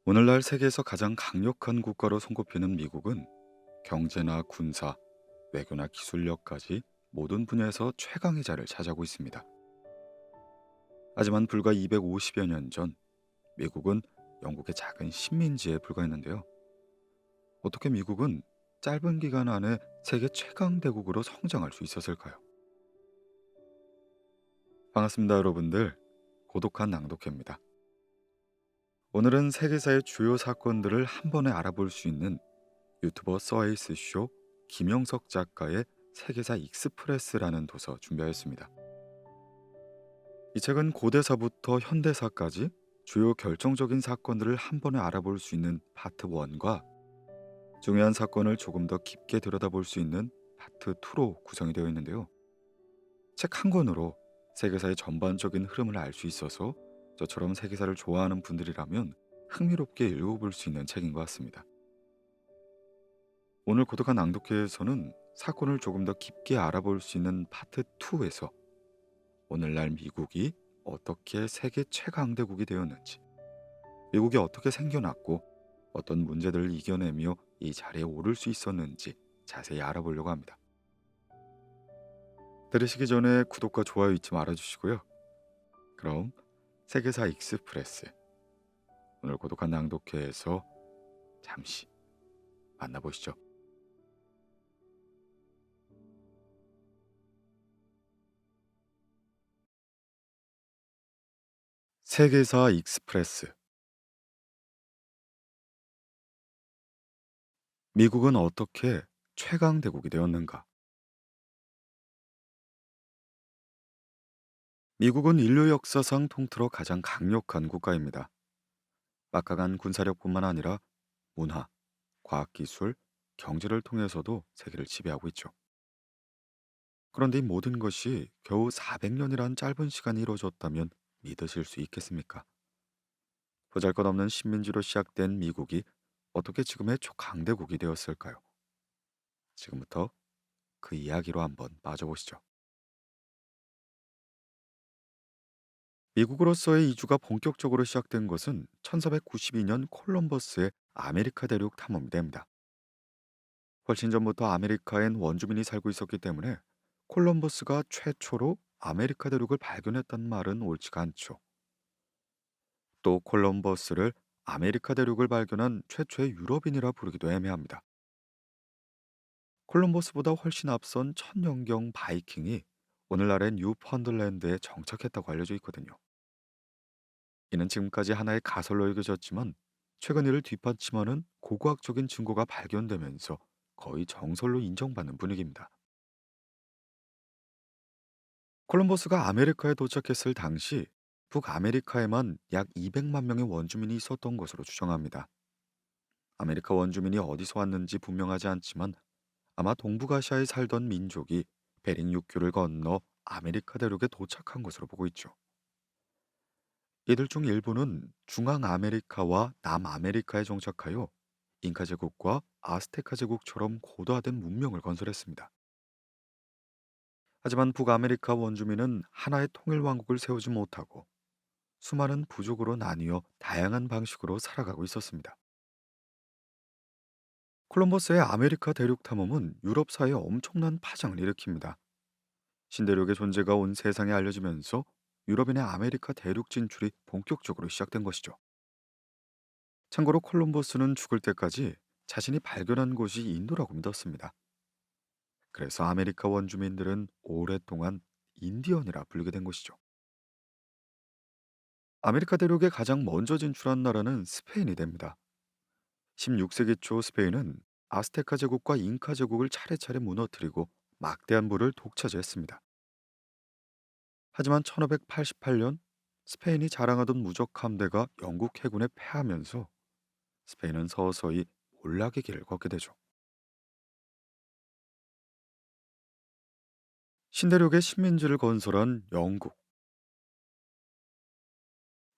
오늘날 세계에서 가장 강력한 국가로 손꼽히는 미국은 경제나 군사, 외교나 기술력까지 모든 분야에서 최강의 자리를 차지하고 있습니다. 하지만 불과 250여 년 전 미국은 영국의 작은 식민지에 불과했는데요. 어떻게 미국은 짧은 기간 안에 세계 최강 대국으로 성장할 수 있었을까요? 반갑습니다, 여러분들. 고독한 낭독회입니다. 오늘은 세계사의 주요 사건들을 한 번에 알아볼 수 있는 유튜버 서에이스 쇼 김영석 작가의 세계사 익스프레스라는 도서 준비하였습니다. 이 책은 고대사부터 현대사까지 주요 결정적인 사건들을 한 번에 알아볼 수 있는 파트 1과 중요한 사건을 조금 더 깊게 들여다볼 수 있는 파트 2로 구성이 되어 있는데요. 책 한 권으로 세계사의 전반적인 흐름을 알 수 있어서 저처럼 세계사를 좋아하는 분들이라면 흥미롭게 읽어볼 수 있는 책인 것 같습니다. 오늘 고독한 낭독회에서는 사건을 조금 더 깊게 알아볼 수 있는 파트 2에서 오늘날 미국이 어떻게 세계 최강대국이 되었는지, 미국이 어떻게 생겨났고 어떤 문제들을 이겨내며 이 자리에 오를 수 있었는지 자세히 알아보려고 합니다. 들으시기 전에 구독과 좋아요 잊지 말아주시고요. 그럼 세계사 익스프레스, 오늘 고독한 낭독회에서 잠시 만나보시죠. 세계사 익스프레스. 미국은 어떻게 최강대국이 되었는가? 미국은 인류 역사상 통틀어 가장 강력한 국가입니다. 막강한 군사력뿐만 아니라 문화, 과학기술, 경제를 통해서도 세계를 지배하고 있죠. 그런데 이 모든 것이 겨우 400년이란 짧은 시간이 이루어졌다면 믿으실 수 있겠습니까? 보잘것없는 식민지로 시작된 미국이 어떻게 지금의 초강대국이 되었을까요? 지금부터 그 이야기로 한번 빠져보시죠. 미국으로서의 이주가 본격적으로 시작된 것은 1492년 콜럼버스의 아메리카 대륙 탐험이 됩니다. 훨씬 전부터 아메리카엔 원주민이 살고 있었기 때문에 콜럼버스가 최초로 아메리카 대륙을 발견했다는 말은 옳지가 않죠. 또 콜럼버스를 아메리카 대륙을 발견한 최초의 유럽인이라 부르기도 애매합니다. 콜럼버스보다 훨씬 앞선 천연경 바이킹이 오늘날의 뉴펀들랜드에 정착했다고 알려져 있거든요. 이는 지금까지 하나의 가설로 여겨졌지만 최근 이를 뒷받침하는 고고학적인 증거가 발견되면서 거의 정설로 인정받는 분위기입니다. 콜럼버스가 아메리카에 도착했을 당시 북아메리카에만 약 200만 명의 원주민이 있었던 것으로 추정합니다. 아메리카 원주민이 어디서 왔는지 분명하지 않지만 아마 동북아시아에 살던 민족이 베링 육교를 건너 아메리카 대륙에 도착한 것으로 보고 있죠. 이들 중 일부는 중앙아메리카와 남아메리카에 정착하여 잉카 제국과 아스테카 제국처럼 고도화된 문명을 건설했습니다. 하지만 북아메리카 원주민은 하나의 통일 왕국을 세우지 못하고 수많은 부족으로 나뉘어 다양한 방식으로 살아가고 있었습니다. 콜럼버스의 아메리카 대륙 탐험은 유럽 사회에 엄청난 파장을 일으킵니다. 신대륙의 존재가 온 세상에 알려지면서 유럽인의 아메리카 대륙 진출이 본격적으로 시작된 것이죠. 참고로 콜럼버스는 죽을 때까지 자신이 발견한 곳이 인도라고 믿었습니다. 그래서 아메리카 원주민들은 오랫동안 인디언이라 불리게 된 것이죠. 아메리카 대륙에 가장 먼저 진출한 나라는 스페인이 됩니다. 16세기 초 스페인은 아스테카 제국과 잉카 제국을 차례차례 무너뜨리고 막대한 부를 독차지했습니다. 하지만 1588년 스페인이 자랑하던 무적 함대가 영국 해군에 패하면서 스페인은 서서히 몰락의 길을 걷게 되죠. 신대륙의 식민지를 건설한 영국.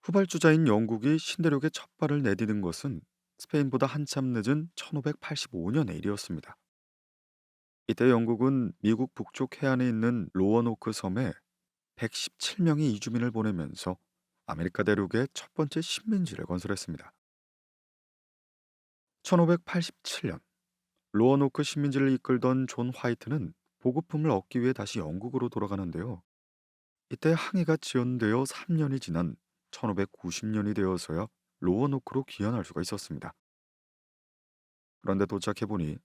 후발주자인 영국이 신대륙에 첫 발을 내디딘 것은 스페인보다 한참 늦은 1585년의 일이었습니다. 이때 영국은 미국 북쪽 해안에 있는 로어노크 섬에 117명의 이주민을 보내면서 아메리카 대륙의 첫 번째 식민지를 건설했습니다. 1587년 로어노크 식민지를 이끌던 존 화이트는 보급품을 얻기 위해 다시 영국으로 돌아가는데요. 이때 항해가 지연되어 3년이 지난 1590년이 되어서야 로어노크로 귀환할 수가 있었습니다. 그런데 도착해보니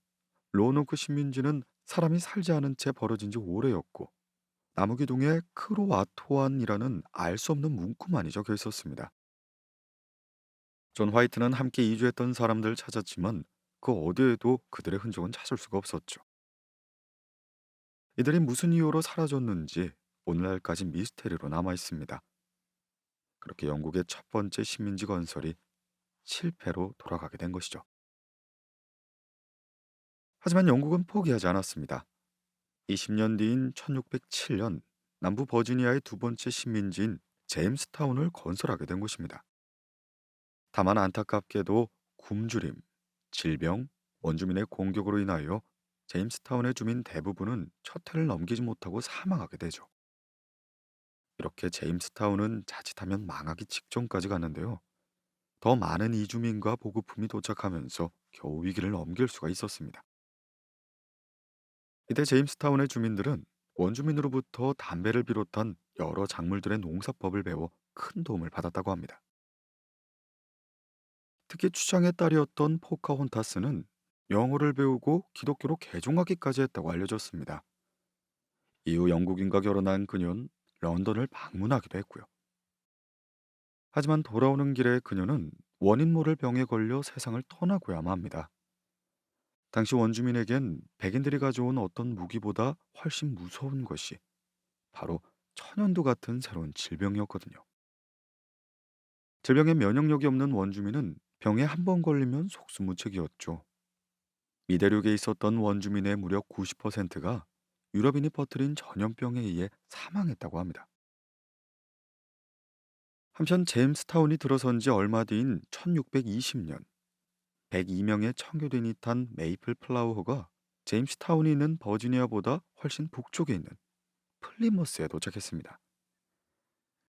로어노크 식민지는 사람이 살지 않은 채 벌어진 지 오래였고 나무기둥에 크로아토안이라는 알 수 없는 문구만이 적혀 있었습니다. 존 화이트는 함께 이주했던 사람들을 찾았지만 그 어디에도 그들의 흔적은 찾을 수가 없었죠. 이들이 무슨 이유로 사라졌는지 오늘날까지 미스테리로 남아 있습니다. 그렇게 영국의 첫 번째 식민지 건설이 실패로 돌아가게 된 것이죠. 하지만 영국은 포기하지 않았습니다. 20년 뒤인 1607년 남부 버지니아의 두 번째 식민지인 제임스타운을 건설하게 된 것입니다. 다만 안타깝게도 굶주림, 질병, 원주민의 공격으로 인하여 제임스타운의 주민 대부분은 첫 해를 넘기지 못하고 사망하게 되죠. 이렇게 제임스타운은 자칫하면 망하기 직전까지 갔는데요. 더 많은 이주민과 보급품이 도착하면서 겨우 위기를 넘길 수가 있었습니다. 이때 제임스타운의 주민들은 원주민으로부터 담배를 비롯한 여러 작물들의 농사법을 배워 큰 도움을 받았다고 합니다. 특히 추장의 딸이었던 포카혼타스는 영어를 배우고 기독교로 개종하기까지 했다고 알려졌습니다. 이후 영국인과 결혼한 그녀는 런던을 방문하기도 했고요. 하지만 돌아오는 길에 그녀는 원인 모를 병에 걸려 세상을 떠나고야만 합니다. 당시 원주민에겐 백인들이 가져온 어떤 무기보다 훨씬 무서운 것이 바로 천연두 같은 새로운 질병이었거든요. 질병에 면역력이 없는 원주민은 병에 한 번 걸리면 속수무책이었죠. 미대륙에 있었던 원주민의 무려 90%가 유럽인이 퍼뜨린 전염병에 의해 사망했다고 합니다. 한편 제임스타운이 들어선 지 얼마 뒤인 1620년 102명의 청교도인이 탄 메이플 플라워호가 제임스타운이 있는 버지니아보다 훨씬 북쪽에 있는 플리머스에 도착했습니다.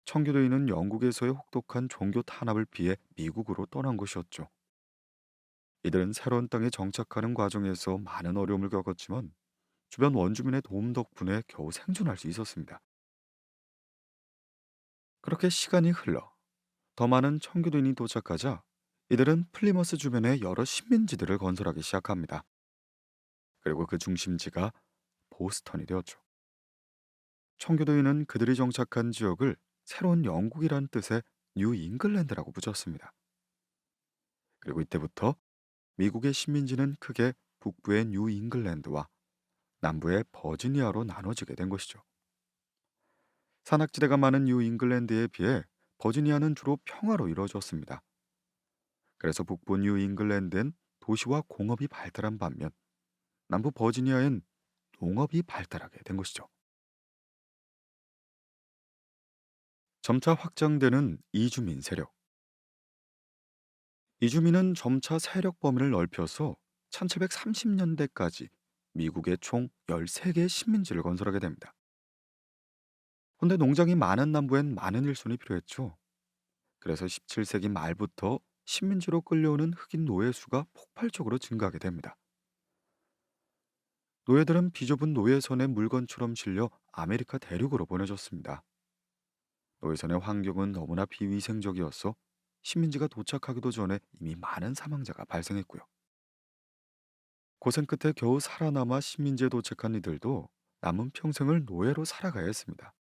청교도인은 영국에서의 혹독한 종교 탄압을 피해 미국으로 떠난 것이었죠. 이들은 새로운 땅에 정착하는 과정에서 많은 어려움을 겪었지만 주변 원주민의 도움 덕분에 겨우 생존할 수 있었습니다. 그렇게 시간이 흘러 더 많은 청교도인이 도착하자 이들은 플리머스 주변에 여러 식민지들을 건설하기 시작합니다. 그리고 그 중심지가 보스턴이 되었죠. 청교도인은 그들이 정착한 지역을 새로운 영국이란 뜻의 뉴 잉글랜드라고 붙였습니다. 그리고 이때부터 미국의 식민지는 크게 북부의 뉴 잉글랜드와 남부의 버지니아로 나눠지게 된 것이죠. 산악지대가 많은 뉴 잉글랜드에 비해 버지니아는 주로 평화로 이루어졌습니다. 그래서 북부 뉴 잉글랜드엔 도시와 공업이 발달한 반면 남부 버지니아엔 농업이 발달하게 된 것이죠. 점차 확장되는 이주민 세력. 이주민은 점차 세력 범위를 넓혀서 1730년대까지 미국의 총 13개의 식민지를 건설하게 됩니다. 근데 농장이 많은 남부엔 많은 일손이 필요했죠. 그래서 17세기 말부터 식민지로 끌려오는 흑인 노예 수가 폭발적으로 증가하게 됩니다. 노예들은 비좁은 노예선에 물건처럼 실려 아메리카 대륙으로 보내졌습니다. 노예선의 환경은 너무나 비위생적이어서 식민지가 도착하기도 전에 이미 많은 사망자가 발생했고요. 고생 끝에 겨우 살아남아 식민지에 도착한 이들도 남은 평생을 노예로 살아가야 했습니다.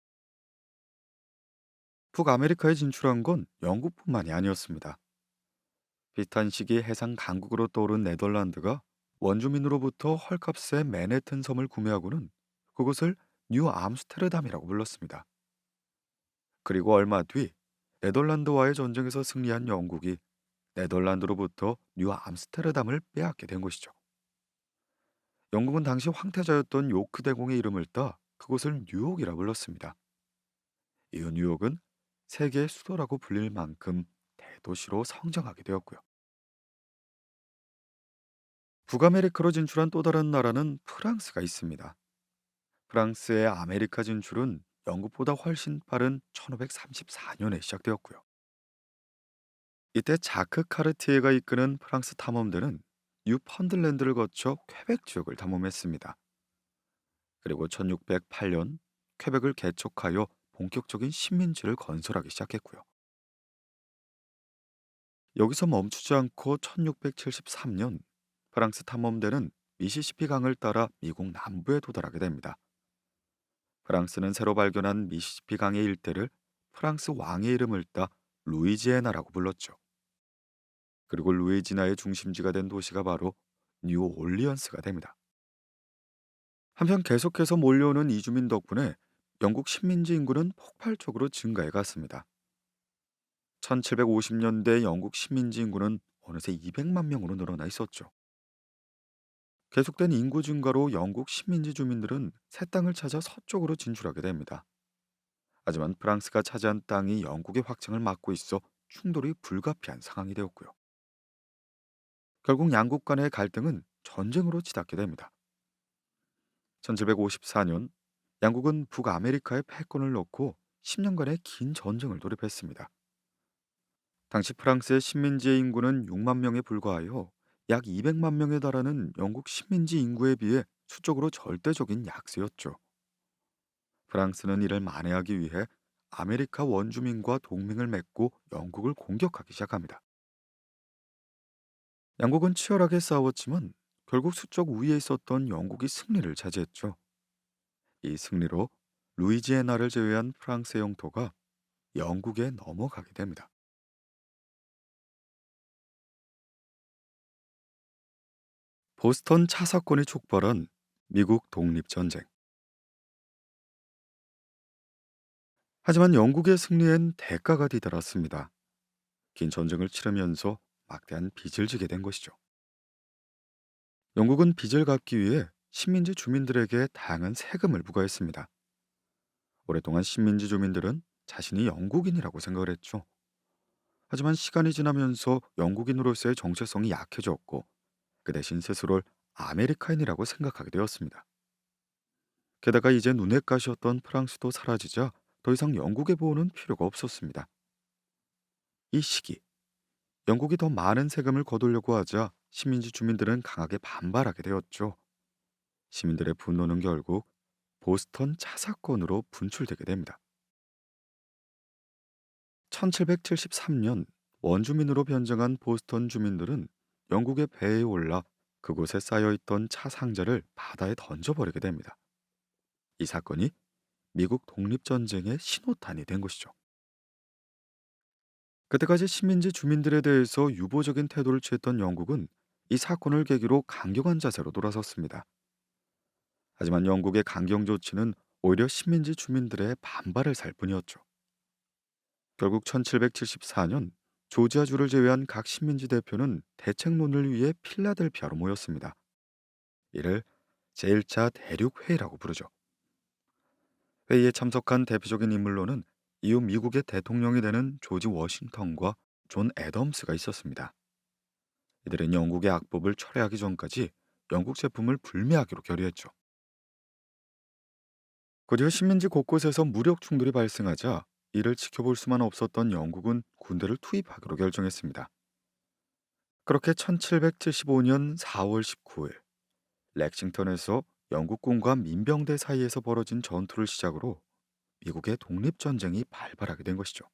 북아메리카에 진출한 건 영국뿐만이 아니었습니다. 비슷한 시기 해상 강국으로 떠오른 네덜란드가 원주민으로부터 헐값에 맨해튼 섬을 구매하고는 그곳을 뉴 암스테르담이라고 불렀습니다. 그리고 얼마 뒤 네덜란드와의 전쟁에서 승리한 영국이 네덜란드로부터 뉴 암스테르담을 빼앗게 된 것이죠. 영국은 당시 황태자였던 요크 대공의 이름을 따 그곳을 뉴욕이라 불렀습니다. 이후 뉴욕은 세계의 수도라고 불릴 만큼 대도시로 성장하게 되었고요. 북아메리카로 진출한 또 다른 나라는 프랑스가 있습니다. 프랑스의 아메리카 진출은 영국보다 훨씬 빠른 1534년에 시작되었고요. 이때 자크 카르티에가 이끄는 프랑스 탐험대는 뉴펀들랜드를 거쳐 퀘벡 지역을 탐험했습니다. 그리고 1608년 퀘벡을 개척하여 본격적인 식민지를 건설하기 시작했고요. 여기서 멈추지 않고 1673년 프랑스 탐험대는 미시시피 강을 따라 미국 남부에 도달하게 됩니다. 프랑스는 새로 발견한 미시시피 강의 일대를 프랑스 왕의 이름을 따 루이지애나라고 불렀죠. 그리고 루이지나의 중심지가 된 도시가 바로 뉴올리언스가 됩니다. 한편 계속해서 몰려오는 이주민 덕분에 영국 식민지 인구는 폭발적으로 증가해 갔습니다. 1750년대 영국 식민지 인구는 어느새 200만 명으로 늘어나 있었죠. 계속된 인구 증가로 영국 식민지 주민들은 새 땅을 찾아 서쪽으로 진출하게 됩니다. 하지만 프랑스가 차지한 땅이 영국의 확장을 막고 있어 충돌이 불가피한 상황이 되었고요. 결국 양국 간의 갈등은 전쟁으로 치닫게 됩니다. 1754년 양국은 북아메리카에 패권을 넣고 10년간의 긴 전쟁을 돌입했습니다. 당시 프랑스의 식민지의 인구는 6만 명에 불과하여 약 200만 명에 달하는 영국 식민지 인구에 비해 수적으로 절대적인 약세였죠. 프랑스는 이를 만회하기 위해 아메리카 원주민과 동맹을 맺고 영국을 공격하기 시작합니다. 양국은 치열하게 싸웠지만 결국 수적 우위에 있었던 영국이 승리를 차지했죠. 이 승리로 루이지애나를 제외한 프랑스의 영토가 영국에 넘어가게 됩니다. 보스턴 차 사건이 촉발한 미국 독립전쟁. 하지만 영국의 승리엔 대가가 뒤따랐습니다. 긴 전쟁을 치르면서 막대한 빚을 지게 된 것이죠. 영국은 빚을 갚기 위해 식민지 주민들에게 다양한 세금을 부과했습니다. 오랫동안 식민지 주민들은 자신이 영국인이라고 생각을 했죠. 하지만 시간이 지나면서 영국인으로서의 정체성이 약해졌고 그 대신 스스로를 아메리카인이라고 생각하게 되었습니다. 게다가 이제 눈엣 가시였던 프랑스도 사라지자 더 이상 영국의 보호는 필요가 없었습니다. 이 시기 영국이 더 많은 세금을 거두려고 하자 식민지 주민들은 강하게 반발하게 되었죠. 시민들의 분노는 결국 보스턴 차 사건으로 분출되게 됩니다. 1773년 원주민으로 변정한 보스턴 주민들은 영국의 배에 올라 그곳에 쌓여있던 차 상자를 바다에 던져버리게 됩니다. 이 사건이 미국 독립전쟁의 신호탄이 된 것이죠. 그때까지 식민지 주민들에 대해서 유보적인 태도를 취했던 영국은 이 사건을 계기로 강경한 자세로 돌아섰습니다. 하지만 영국의 강경 조치는 오히려 식민지 주민들의 반발을 살 뿐이었죠. 결국 1774년 조지아주를 제외한 각 식민지 대표는 대책론을 위해 필라델피아로 모였습니다. 이를 제1차 대륙회의라고 부르죠. 회의에 참석한 대표적인 인물로는 이후 미국의 대통령이 되는 조지 워싱턴과 존 애덤스가 있었습니다. 이들은 영국의 악법을 철회하기 전까지 영국 제품을 불매하기로 결의했죠. 곧이어 식민지 곳곳에서 무력 충돌이 발생하자 이를 지켜볼 수만 없었던 영국은 군대를 투입하기로 결정했습니다. 그렇게 1775년 4월 19일 렉싱턴에서 영국군과 민병대 사이에서 벌어진 전투를 시작으로 미국의 독립전쟁이 발발하게 된 것이죠.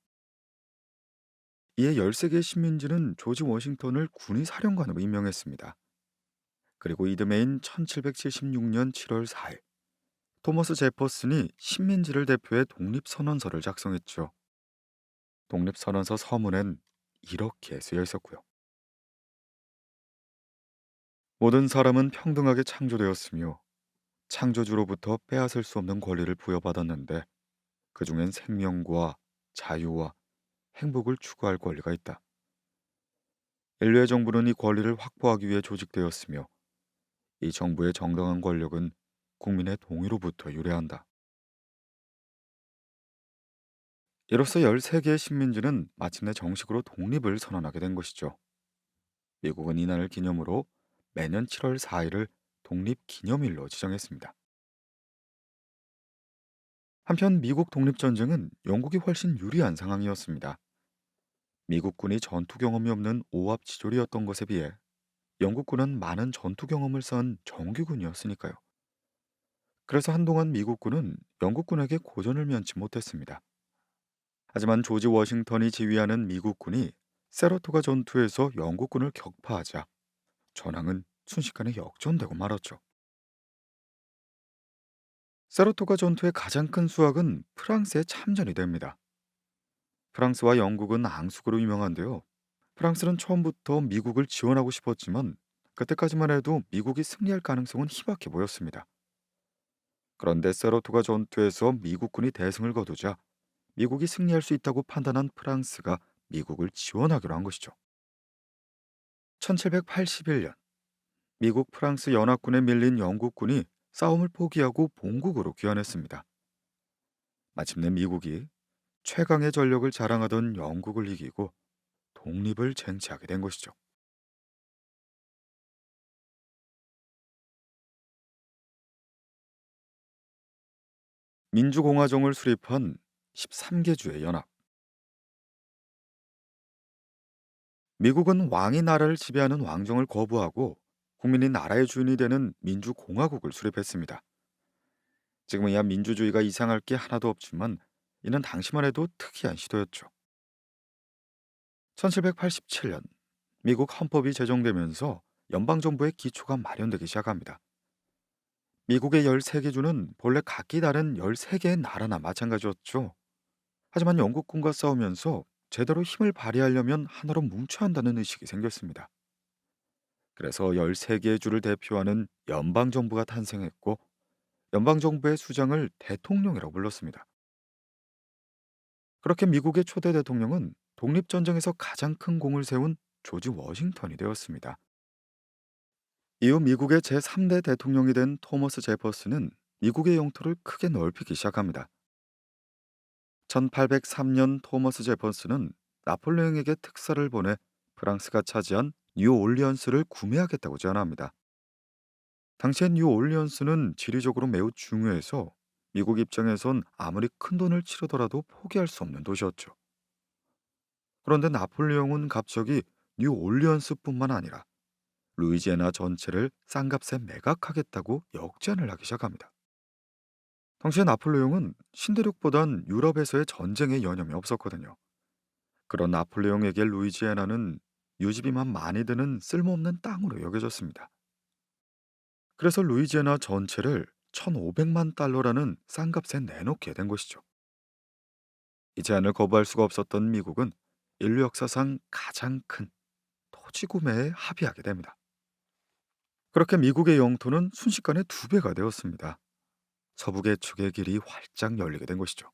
이에 13개의 식민지는 조지 워싱턴을 군의 사령관으로 임명했습니다. 그리고 이듬해인 1776년 7월 4일 토머스 제퍼슨이 식민지를 대표해 독립선언서를 작성했죠. 독립선언서 서문엔 이렇게 쓰여 있었고요. 모든 사람은 평등하게 창조되었으며 창조주로부터 빼앗을 수 없는 권리를 부여받았는데 그 중엔 생명과 자유와 행복을 추구할 권리가 있다. 인류의 정부는 이 권리를 확보하기 위해 조직되었으며 이 정부의 정당한 권력은 국민의 동의로부터 유래한다. 이로써 13개의 식민지는 마침내 정식으로 독립을 선언하게 된 것이죠. 미국은 이날을 기념으로 매년 7월 4일을 독립기념일로 지정했습니다. 한편 미국 독립전쟁은 영국이 훨씬 유리한 상황이었습니다. 미국군이 전투 경험이 없는 오합지졸이었던 것에 비해 영국군은 많은 전투 경험을 쌓은 정규군이었으니까요. 그래서 한동안 미국군은 영국군에게 고전을 면치 못했습니다. 하지만 조지 워싱턴이 지휘하는 미국군이 세라토가 전투에서 영국군을 격파하자 전황은 순식간에 역전되고 말았죠. 세라토가 전투의 가장 큰 수확은 프랑스의 참전이 됩니다. 프랑스와 영국은 앙숙으로 유명한데요. 프랑스는 처음부터 미국을 지원하고 싶었지만 그때까지만 해도 미국이 승리할 가능성은 희박해 보였습니다. 그런데 세라토가 전투에서 미국군이 대승을 거두자 미국이 승리할 수 있다고 판단한 프랑스가 미국을 지원하기로 한 것이죠. 1781년 미국 프랑스 연합군에 밀린 영국군이 싸움을 포기하고 본국으로 귀환했습니다. 마침내 미국이 최강의 전력을 자랑하던 영국을 이기고 독립을 쟁취하게 된 것이죠. 민주공화정을 수립한 13개 주의 연합. 미국은 왕이 나라를 지배하는 왕정을 거부하고 국민이 나라의 주인이 되는 민주공화국을 수립했습니다. 지금이야 민주주의가 이상할 게 하나도 없지만 이는 당시만 해도 특이한 시도였죠. 1787년 미국 헌법이 제정되면서 연방정부의 기초가 마련되기 시작합니다. 미국의 13개 주는 본래 각기 다른 13개의 나라나 마찬가지였죠. 하지만 영국군과 싸우면서 제대로 힘을 발휘하려면 하나로 뭉쳐야 한다는 의식이 생겼습니다. 그래서 13개의 주를 대표하는 연방정부가 탄생했고 연방정부의 수장을 대통령이라고 불렀습니다. 그렇게 미국의 초대 대통령은 독립전쟁에서 가장 큰 공을 세운 조지 워싱턴이 되었습니다. 이후 미국의 제3대 대통령이 된 토머스 제퍼슨은 미국의 영토를 크게 넓히기 시작합니다. 1803년 토머스 제퍼슨은 나폴레옹에게 특사를 보내 프랑스가 차지한 뉴올리언스를 구매하겠다고 제안합니다. 당시엔 뉴올리언스는 지리적으로 매우 중요해서 미국 입장에선 아무리 큰 돈을 치르더라도 포기할 수 없는 도시였죠. 그런데 나폴레옹은 갑자기 뉴올리언스뿐만 아니라 루이지애나 전체를 싼값에 매각하겠다고 역제안을 하기 시작합니다. 당시에 나폴레옹은 신대륙보단 유럽에서의 전쟁에 여념이 없었거든요. 그런 나폴레옹에게 루이지애나는 유지비만 많이 드는 쓸모없는 땅으로 여겨졌습니다. 그래서 루이지애나 전체를 1,500만 달러라는 싼 값에 내놓게 된 것이죠. 이 제안을 거부할 수가 없었던 미국은 인류 역사상 가장 큰 토지 구매에 합의하게 됩니다. 그렇게 미국의 영토는 순식간에 2배가 되었습니다. 서북의 축의 길이 활짝 열리게 된 것이죠.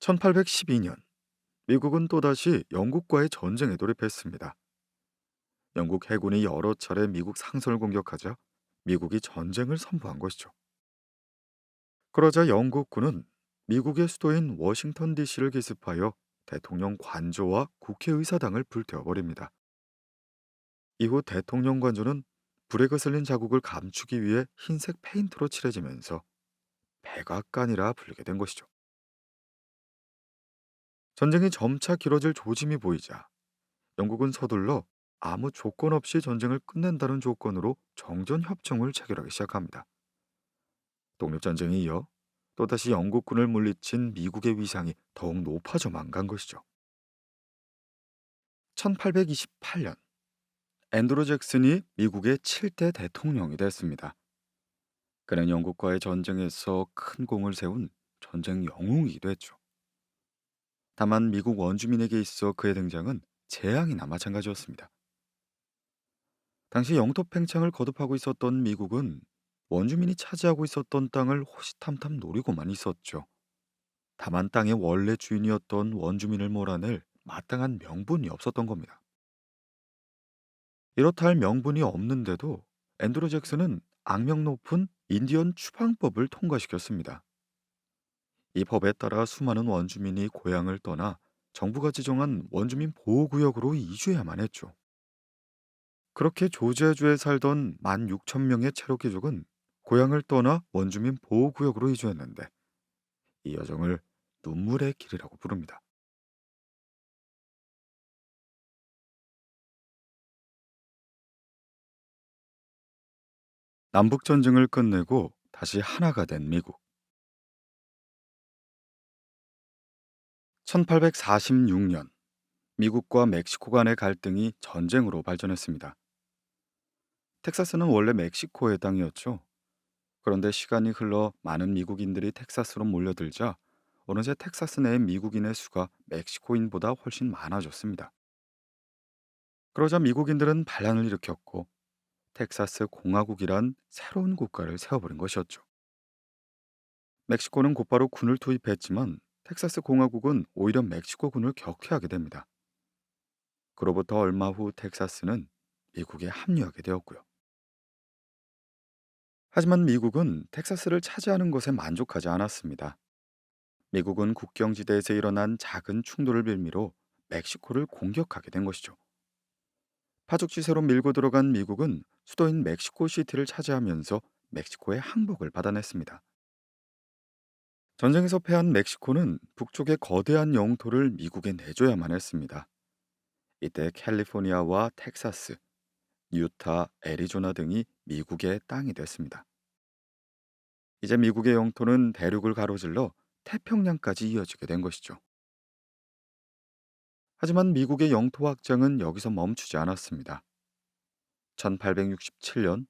1812년 미국은 또다시 영국과의 전쟁에 돌입했습니다. 영국 해군이 여러 차례 미국 상선을 공격하자 미국이 전쟁을 선포한 것이죠. 그러자 영국군은 미국의 수도인 워싱턴 DC를 기습하여 대통령 관저와 국회의사당을 불태워버립니다. 이후 대통령 관저는 불에 거슬린 자국을 감추기 위해 흰색 페인트로 칠해지면서 백악관이라 불리게 된 것이죠. 전쟁이 점차 길어질 조짐이 보이자 영국은 서둘러 아무 조건 없이 전쟁을 끝낸다는 조건으로 정전협정을 체결하기 시작합니다. 독립전쟁에 이어 또다시 영국군을 물리친 미국의 위상이 더욱 높아져만 간 것이죠. 1828년 앤드루 잭슨이 미국의 7대 대통령이 됐습니다. 그는 영국과의 전쟁에서 큰 공을 세운 전쟁 영웅이기도 했죠. 다만 미국 원주민에게 있어 그의 등장은 재앙이나 마찬가지였습니다. 당시 영토 팽창을 거듭하고 있었던 미국은 원주민이 차지하고 있었던 땅을 호시탐탐 노리고만 있었죠. 다만 땅의 원래 주인이었던 원주민을 몰아낼 마땅한 명분이 없었던 겁니다. 이렇다 할 명분이 없는데도 앤드루 잭슨은 악명 높은 인디언 추방법을 통과시켰습니다. 이 법에 따라 수많은 원주민이 고향을 떠나 정부가 지정한 원주민 보호구역으로 이주해야만 했죠. 그렇게 조지아주에 살던 16,000명의 체로키족은 고향을 떠나 원주민 보호구역으로 이주했는데 이 여정을 눈물의 길이라고 부릅니다. 남북 전쟁을 끝내고 다시 하나가 된 미국. 1846년 미국과 멕시코 간의 갈등이 전쟁으로 발전했습니다. 텍사스는 원래 멕시코의 땅이었죠. 그런데 시간이 흘러 많은 미국인들이 텍사스로 몰려들자 어느새 텍사스 내 미국인의 수가 멕시코인보다 훨씬 많아졌습니다. 그러자 미국인들은 반란을 일으켰고 텍사스 공화국이란 새로운 국가를 세워버린 것이었죠. 멕시코는 곧바로 군을 투입했지만 텍사스 공화국은 오히려 멕시코군을 격퇴하게 됩니다. 그로부터 얼마 후 텍사스는 미국에 합류하게 되었고요. 하지만 미국은 텍사스를 차지하는 것에 만족하지 않았습니다. 미국은 국경지대에서 일어난 작은 충돌을 빌미로 멕시코를 공격하게 된 것이죠. 파죽지세로 밀고 들어간 미국은 수도인 멕시코시티를 차지하면서 멕시코의 항복을 받아냈습니다. 전쟁에서 패한 멕시코는 북쪽의 거대한 영토를 미국에 내줘야만 했습니다. 이때 캘리포니아와 텍사스, 유타, 애리조나 등이 미국의 땅이 됐습니다. 이제 미국의 영토는 대륙을 가로질러 태평양까지 이어지게 된 것이죠. 하지만 미국의 영토 확장은 여기서 멈추지 않았습니다. 1867년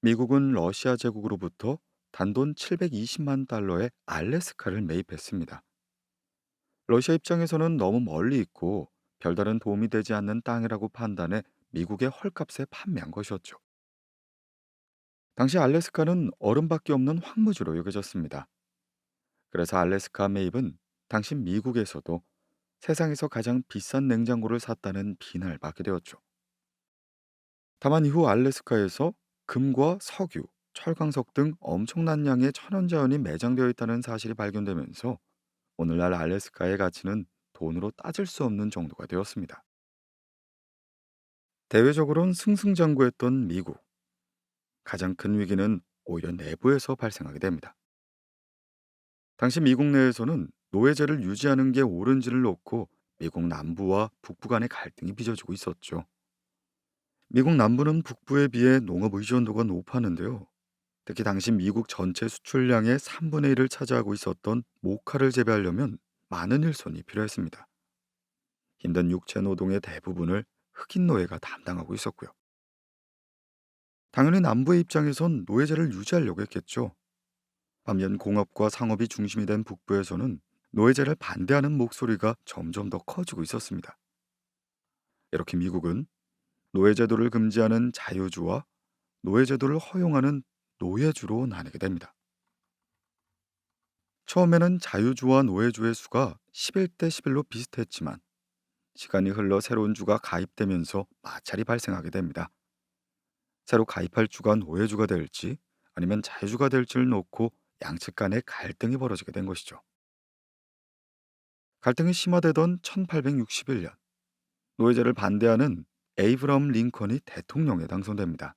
미국은 러시아 제국으로부터 단돈 720만 달러의 알래스카를 매입했습니다. 러시아 입장에서는 너무 멀리 있고 별다른 도움이 되지 않는 땅이라고 판단해 미국의 헐값에 판매한 것이었죠. 당시 알래스카는 얼음밖에 없는 황무지로 여겨졌습니다. 그래서 알래스카 매입은 당시 미국에서도 세상에서 가장 비싼 냉장고를 샀다는 비난을 받게 되었죠. 다만 이후 알래스카에서 금과 석유, 철광석 등 엄청난 양의 천연자원이 매장되어 있다는 사실이 발견되면서 오늘날 알래스카의 가치는 돈으로 따질 수 없는 정도가 되었습니다. 대외적으로는 승승장구했던 미국. 가장 큰 위기는 오히려 내부에서 발생하게 됩니다. 당시 미국 내에서는 노예제를 유지하는 게 옳은지를 놓고 미국 남부와 북부 간의 갈등이 빚어지고 있었죠. 미국 남부는 북부에 비해 농업 의존도가 높았는데요. 특히 당시 미국 전체 수출량의 3분의 1을 차지하고 있었던 모카를 재배하려면 많은 일손이 필요했습니다. 힘든 육체 노동의 대부분을 흑인 노예가 담당하고 있었고요. 당연히 남부의 입장에선 노예제를 유지하려고 했겠죠. 반면 공업과 상업이 중심이 된 북부에서는 노예제를 반대하는 목소리가 점점 더 커지고 있었습니다. 이렇게 미국은 노예제도를 금지하는 자유주와 노예제도를 허용하는 노예주로 나뉘게 됩니다. 처음에는 자유주와 노예주의 수가 11대 11로 비슷했지만 시간이 흘러 새로운 주가 가입되면서 마찰이 발생하게 됩니다. 새로 가입할 주가 노예주가 될지 아니면 자유주가 될지를 놓고 양측 간의 갈등이 벌어지게 된 것이죠. 갈등이 심화되던 1861년 노예제를 반대하는 에이브럼 링컨이 대통령에 당선됩니다.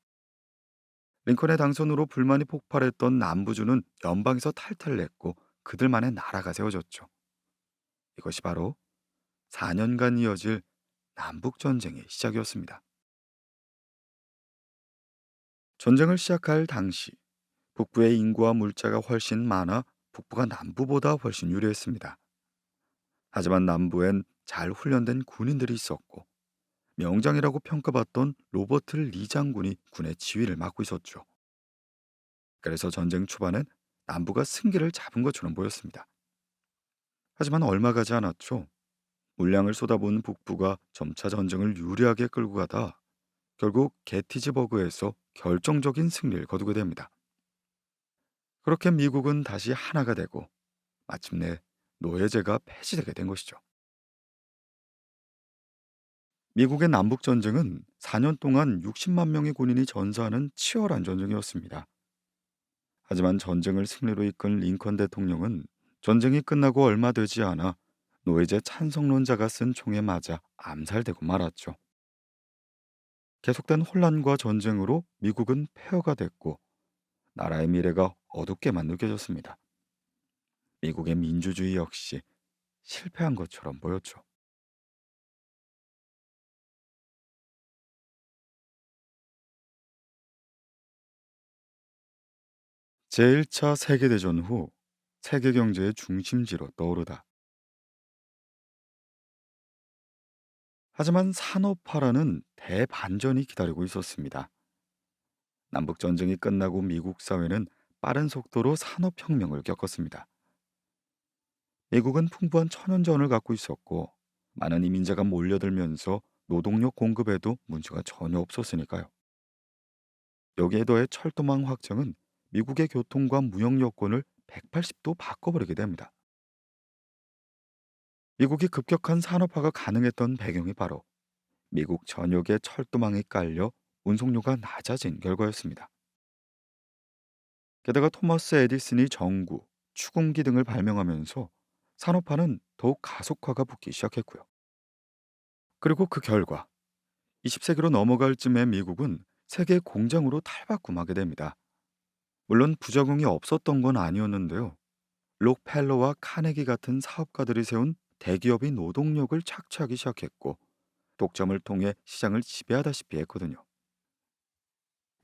링컨의 당선으로 불만이 폭발했던 남부주는 연방에서 탈퇴를 했고 그들만의 나라가 세워졌죠. 이것이 바로 4년간 이어질 남북전쟁의 시작이었습니다. 전쟁을 시작할 당시 북부의 인구와 물자가 훨씬 많아 북부가 남부보다 훨씬 유리했습니다. 하지만 남부엔 잘 훈련된 군인들이 있었고 명장이라고 평가받던 로버트 리 장군이 군의 지휘를 맡고 있었죠. 그래서 전쟁 초반엔 남부가 승기를 잡은 것처럼 보였습니다. 하지만 얼마 가지 않았죠. 물량을 쏟아부은 북부가 점차 전쟁을 유리하게 끌고 가다 결국 게티즈버그에서 결정적인 승리를 거두게 됩니다. 그렇게 미국은 다시 하나가 되고 마침내 노예제가 폐지되게 된 것이죠. 미국의 남북 전쟁은 4년 동안 60만 명의 군인이 전사하는 치열한 전쟁이었습니다. 하지만 전쟁을 승리로 이끈 링컨 대통령은 전쟁이 끝나고 얼마 되지 않아 노예제 찬성론자가 쓴 총에 맞아 암살되고 말았죠. 계속된 혼란과 전쟁으로 미국은 폐허가 됐고 나라의 미래가 어둡게만 느껴졌습니다. 미국의 민주주의 역시 실패한 것처럼 보였죠. 제1차 세계대전 후 세계 경제의 중심지로 떠오르다. 하지만 산업화라는 대반전이 기다리고 있었습니다. 남북 전쟁이 끝나고 미국 사회는 빠른 속도로 산업혁명을 겪었습니다. 미국은 풍부한 천연자원을 갖고 있었고 많은 이민자가 몰려들면서 노동력 공급에도 문제가 전혀 없었으니까요. 여기에 더해 철도망 확장은 미국의 교통과 무역 여건을 180도 바꿔버리게 됩니다. 미국이 급격한 산업화가 가능했던 배경이 바로 미국 전역에 철도망이 깔려 운송료가 낮아진 결과였습니다. 게다가 토마스 에디슨이 전구, 추궁기 등을 발명하면서 산업화는 더욱 가속화가 붙기 시작했고요. 그리고 그 결과 20세기로 넘어갈 쯤에 미국은 세계 공장으로 탈바꿈하게 됩니다. 물론 부작용이 없었던 건 아니었는데요. 록펠러와 카네기 같은 사업가들이 세운 대기업이 노동력을 착취하기 시작했고 독점을 통해 시장을 지배하다시피 했거든요.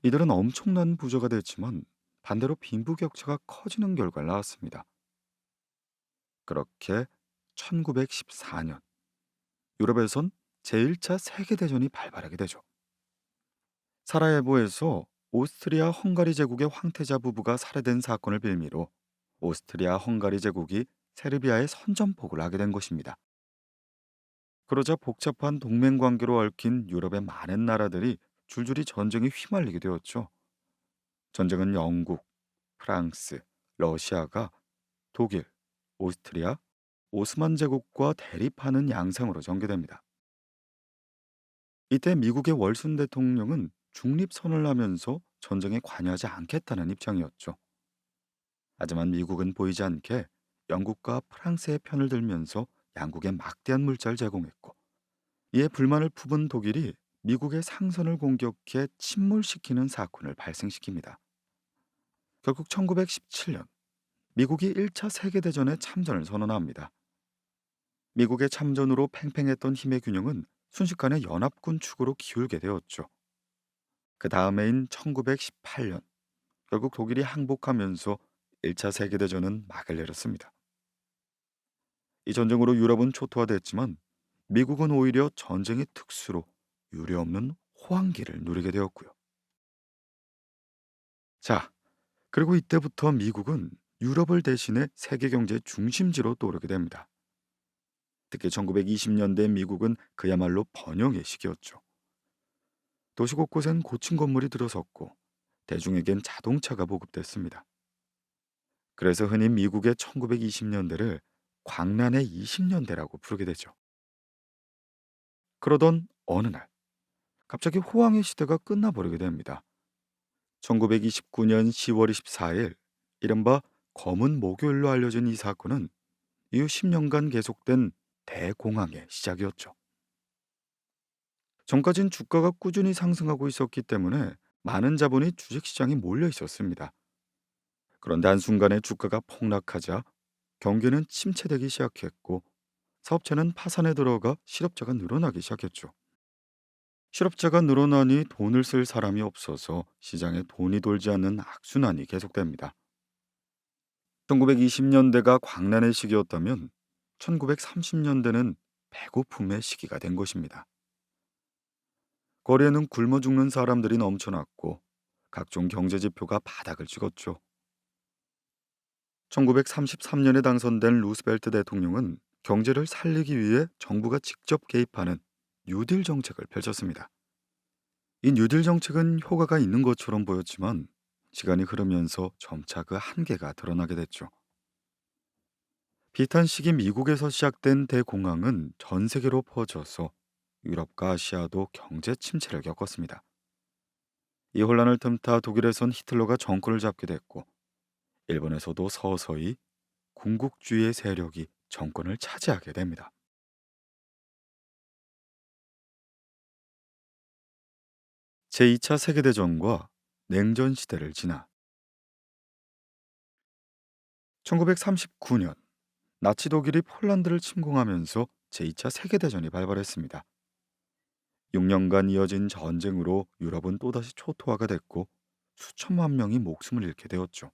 이들은 엄청난 부자가 됐지만 반대로 빈부격차가 커지는 결과를 낳았습니다. 그렇게 1914년 유럽에선 제1차 세계대전이 발발하게 되죠. 사라예보에서 오스트리아 헝가리 제국의 황태자 부부가 살해된 사건을 빌미로 오스트리아 헝가리 제국이 세르비아에 선전포고를 하게 된 것입니다. 그러자 복잡한 동맹 관계로 얽힌 유럽의 많은 나라들이 줄줄이 전쟁에 휘말리게 되었죠. 전쟁은 영국, 프랑스, 러시아가 독일, 오스트리아, 오스만 제국과 대립하는 양상으로 전개됩니다. 이때 미국의 월순 대통령은 중립선을 하면서 전쟁에 관여하지 않겠다는 입장이었죠. 하지만 미국은 보이지 않게 영국과 프랑스의 편을 들면서 양국에 막대한 물자를 제공했고 이에 불만을 품은 독일이 미국의 상선을 공격해 침몰시키는 사건을 발생시킵니다. 결국 1917년 미국이 1차 세계대전에 참전을 선언합니다. 미국의 참전으로 팽팽했던 힘의 균형은 순식간에 연합군 축으로 기울게 되었죠. 그 다음해인 1918년 결국 독일이 항복하면서 1차 세계대전은 막을 내렸습니다. 이 전쟁으로 유럽은 초토화됐지만 미국은 오히려 전쟁의 특수로 유례없는 호황기를 누리게 되었고요. 자, 그리고 이때부터 미국은 유럽을 대신해 세계 경제의 중심지로 떠오르게 됩니다. 특히 1920년대 미국은 그야말로 번영의 시기였죠. 도시 곳곳엔 고층 건물이 들어섰고 대중에겐 자동차가 보급됐습니다. 그래서 흔히 미국의 1920년대를 광란의 20년대라고 부르게 되죠. 그러던 어느 날 갑자기 호황의 시대가 끝나버리게 됩니다. 1929년 10월 24일 이른바 검은 목요일로 알려진 이 사건은 이후 10년간 계속된 대공황의 시작이었죠. 전까진 주가가 꾸준히 상승하고 있었기 때문에 많은 자본이 주식시장에 몰려 있었습니다. 그런데 한순간에 주가가 폭락하자 경기는 침체되기 시작했고 사업체는 파산에 들어가 실업자가 늘어나기 시작했죠. 실업자가 늘어나니 돈을 쓸 사람이 없어서 시장에 돈이 돌지 않는 악순환이 계속됩니다. 1920년대가 광란의 시기였다면 1930년대는 배고픔의 시기가 된 것입니다. 거리에는 굶어 죽는 사람들이 넘쳐났고 각종 경제 지표가 바닥을 찍었죠. 1933년에 당선된 루스벨트 대통령은 경제를 살리기 위해 정부가 직접 개입하는 뉴딜 정책을 펼쳤습니다. 이 뉴딜 정책은 효과가 있는 것처럼 보였지만 시간이 흐르면서 점차 그 한계가 드러나게 됐죠. 비슷한 시기 미국에서 시작된 대공황은 전 세계로 퍼져서 유럽과 아시아도 경제 침체를 겪었습니다. 이 혼란을 틈타 독일에선 히틀러가 정권을 잡게 됐고 일본에서도 서서히 군국주의의 세력이 정권을 차지하게 됩니다. 제2차 세계대전과 냉전 시대를 지나 1939년 나치 독일이 폴란드를 침공하면서 제2차 세계대전이 발발했습니다. 6년간 이어진 전쟁으로 유럽은 또다시 초토화가 됐고 수천만 명이 목숨을 잃게 되었죠.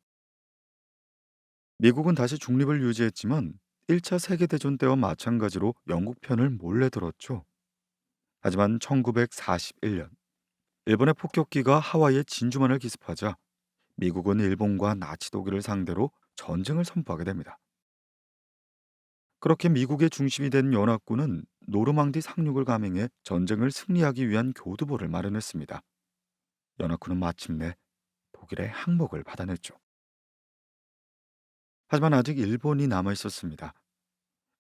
미국은 다시 중립을 유지했지만 1차 세계대전 때와 마찬가지로 영국 편을 몰래 들었죠. 하지만 1941년 일본의 폭격기가 하와이에 진주만을 기습하자 미국은 일본과 나치 독일을 상대로 전쟁을 선포하게 됩니다. 그렇게 미국의 중심이 된 연합군은 노르망디 상륙을 감행해 전쟁을 승리하기 위한 교두보를 마련했습니다. 연합군은 마침내 독일의 항복을 받아냈죠. 하지만 아직 일본이 남아 있었습니다.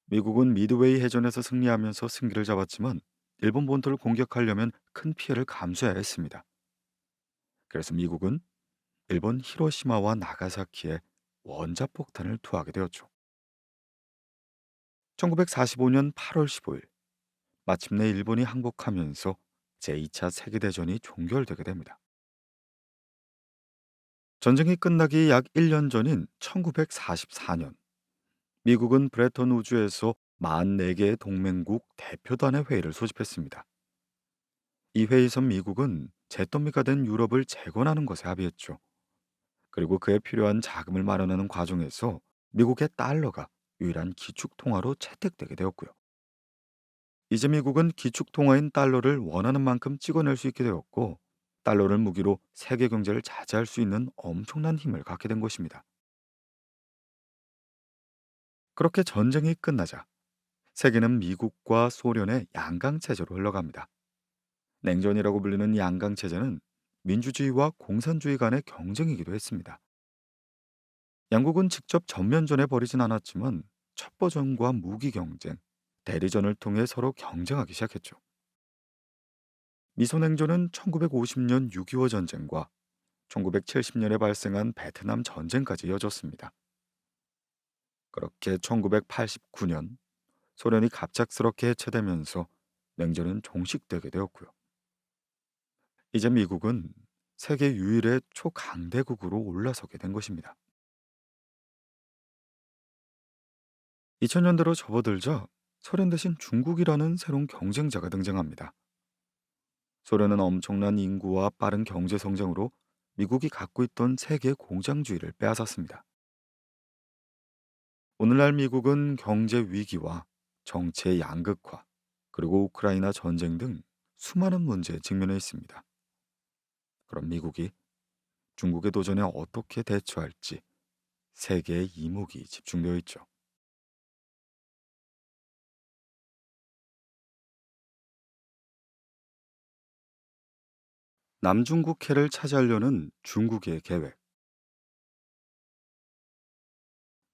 미국은 미드웨이 해전에서 승리하면서 승기를 잡았지만 일본 본토를 공격하려면 큰 피해를 감수해야 했습니다. 그래서 미국은 일본 히로시마와 나가사키에 원자폭탄을 투하하게 되었죠. 1945년 8월 15일 마침내 일본이 항복하면서 제2차 세계대전이 종결되게 됩니다. 전쟁이 끝나기 약 1년 전인 1944년 미국은 브레턴 우주에서 44개의 동맹국 대표단의 회의를 소집했습니다. 이 회의에서 미국은 잿더미가 된 유럽을 재건하는 것에 합의했죠. 그리고 그에 필요한 자금을 마련하는 과정에서 미국의 달러가 유일한 기축통화로 채택되게 되었고요. 이제 미국은 기축통화인 달러를 원하는 만큼 찍어낼 수 있게 되었고 달러를 무기로 세계 경제를 자제할 수 있는 엄청난 힘을 갖게 된 것입니다. 그렇게 전쟁이 끝나자 세계는 미국과 소련의 양강 체제로 흘러갑니다. 냉전이라고 불리는 양강 체제는 민주주의와 공산주의 간의 경쟁이기도 했습니다. 양국은 직접 전면전에 벌이진 않았지만 첩보전과 무기 경쟁, 대리전을 통해 서로 경쟁하기 시작했죠. 미소냉전은 1950년 6.25 전쟁과 1970년에 발생한 베트남 전쟁까지 이어졌습니다. 그렇게 1989년 소련이 갑작스럽게 해체되면서 냉전은 종식되게 되었고요. 이제 미국은 세계 유일의 초강대국으로 올라서게 된 것입니다. 2000년대로 접어들자 소련 대신 중국이라는 새로운 경쟁자가 등장합니다. 소련은 엄청난 인구와 빠른 경제 성장으로 미국이 갖고 있던 세계 공장주의를 빼앗았습니다. 오늘날 미국은 경제 위기와 정치의 양극화, 그리고 우크라이나 전쟁 등 수많은 문제에 직면해 있습니다. 그럼 미국이 중국의 도전에 어떻게 대처할지 세계의 이목이 집중되어 있죠. 남중국해를 차지하려는 중국의 계획.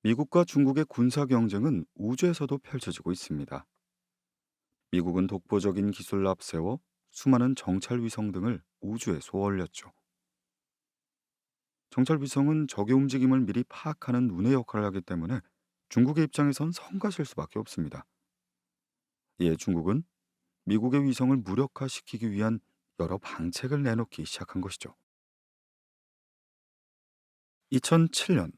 미국과 중국의 군사 경쟁은 우주에서도 펼쳐지고 있습니다. 미국은 독보적인 기술을 앞세워 수많은 정찰 위성 등을 우주에 쏘아올렸죠. 정찰 위성은 적의 움직임을 미리 파악하는 눈의 역할을 하기 때문에 중국의 입장에선 성가실 수밖에 없습니다. 이에 중국은 미국의 위성을 무력화시키기 위한 여러 방책을 내놓기 시작한 것이죠. 2007년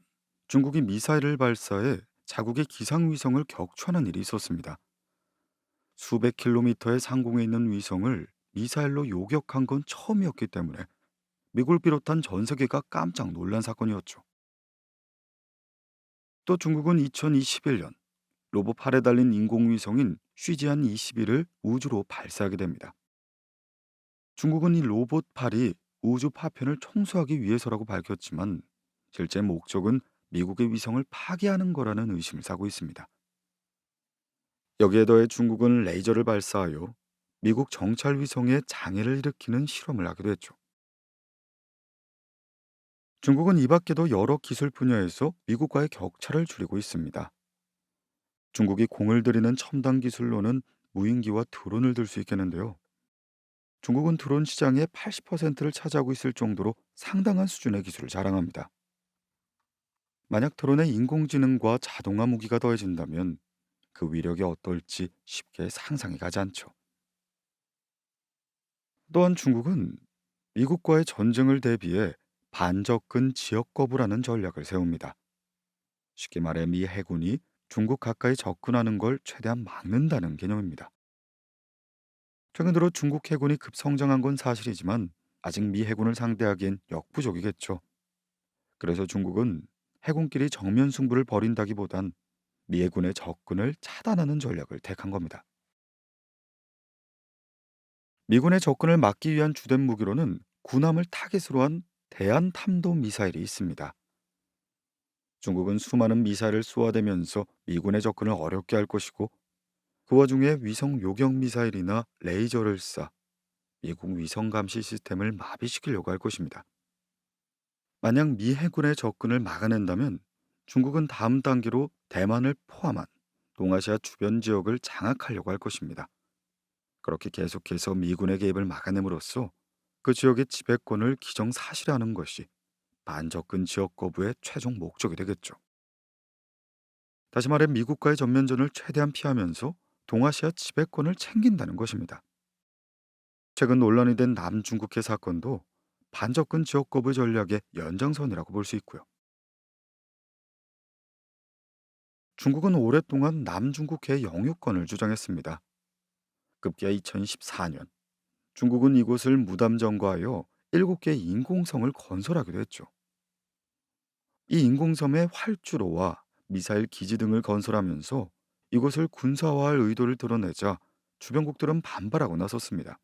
중국이 미사일을 발사해 자국의 기상위성을 격추하는 일이 있었습니다. 수백 킬로미터의 상공에 있는 위성을 미사일로 요격한 건 처음이었기 때문에 미국을 비롯한 전 세계가 깜짝 놀란 사건이었죠. 또 중국은 2021년 로봇 팔에 달린 인공위성인 쉬지안 21을 우주로 발사하게 됩니다. 중국은 이 로봇 팔이 우주 파편을 청소하기 위해서라고 밝혔지만 실제 목적은 미국의 위성을 파괴하는 거라는 의심을 사고 있습니다. 여기에 더해 중국은 레이저를 발사하여 미국 정찰 위성에 장애를 일으키는 실험을 하기도 했죠. 중국은 이 밖에도 여러 기술 분야에서 미국과의 격차를 줄이고 있습니다. 중국이 공을 들이는 첨단 기술로는 무인기와 드론을 들 수 있겠는데요. 중국은 드론 시장의 80%를 차지하고 있을 정도로 상당한 수준의 기술을 자랑합니다. 만약 드론에 인공지능과 자동화 무기가 더해진다면 그 위력이 어떨지 쉽게 상상이 가지 않죠. 또한 중국은 미국과의 전쟁을 대비해 반접근 지역 거부라는 전략을 세웁니다. 쉽게 말해 미 해군이 중국 가까이 접근하는 걸 최대한 막는다는 개념입니다. 최근 들어 중국 해군이 급성장한 건 사실이지만 아직 미 해군을 상대하기엔 역부족이겠죠. 그래서 중국은 해군끼리 정면 승부를 벌인다기보단 미 해군의 접근을 차단하는 전략을 택한 겁니다. 미군의 접근을 막기 위한 주된 무기로는 군함을 타깃으로 한 대한 탄도 미사일이 있습니다. 중국은 수많은 미사일을 쏘아대면서 미군의 접근을 어렵게 할 것이고, 그 와중에 위성 요격 미사일이나 레이저를 쏴 미국 위성 감시 시스템을 마비시키려고 할 것입니다. 만약 미 해군의 접근을 막아낸다면 중국은 다음 단계로 대만을 포함한 동아시아 주변 지역을 장악하려고 할 것입니다. 그렇게 계속해서 미군의 개입을 막아냄으로써 그 지역의 지배권을 기정사실화하는 것이 반접근 지역 거부의 최종 목적이 되겠죠. 다시 말해 미국과의 전면전을 최대한 피하면서 동아시아 지배권을 챙긴다는 것입니다. 최근 논란이 된 남중국해 사건도 반접근 지역 거부 전략의 연장선이라고 볼 수 있고요. 중국은 오랫동안 남중국해 영유권을 주장했습니다. 급기야 2014년 중국은 이곳을 무담 점거하여 7개 인공섬을 건설하기도 했죠. 이 인공섬에 활주로와 미사일 기지 등을 건설하면서 이곳을 군사화할 의도를 드러내자 주변국들은 반발하고 나섰습니다.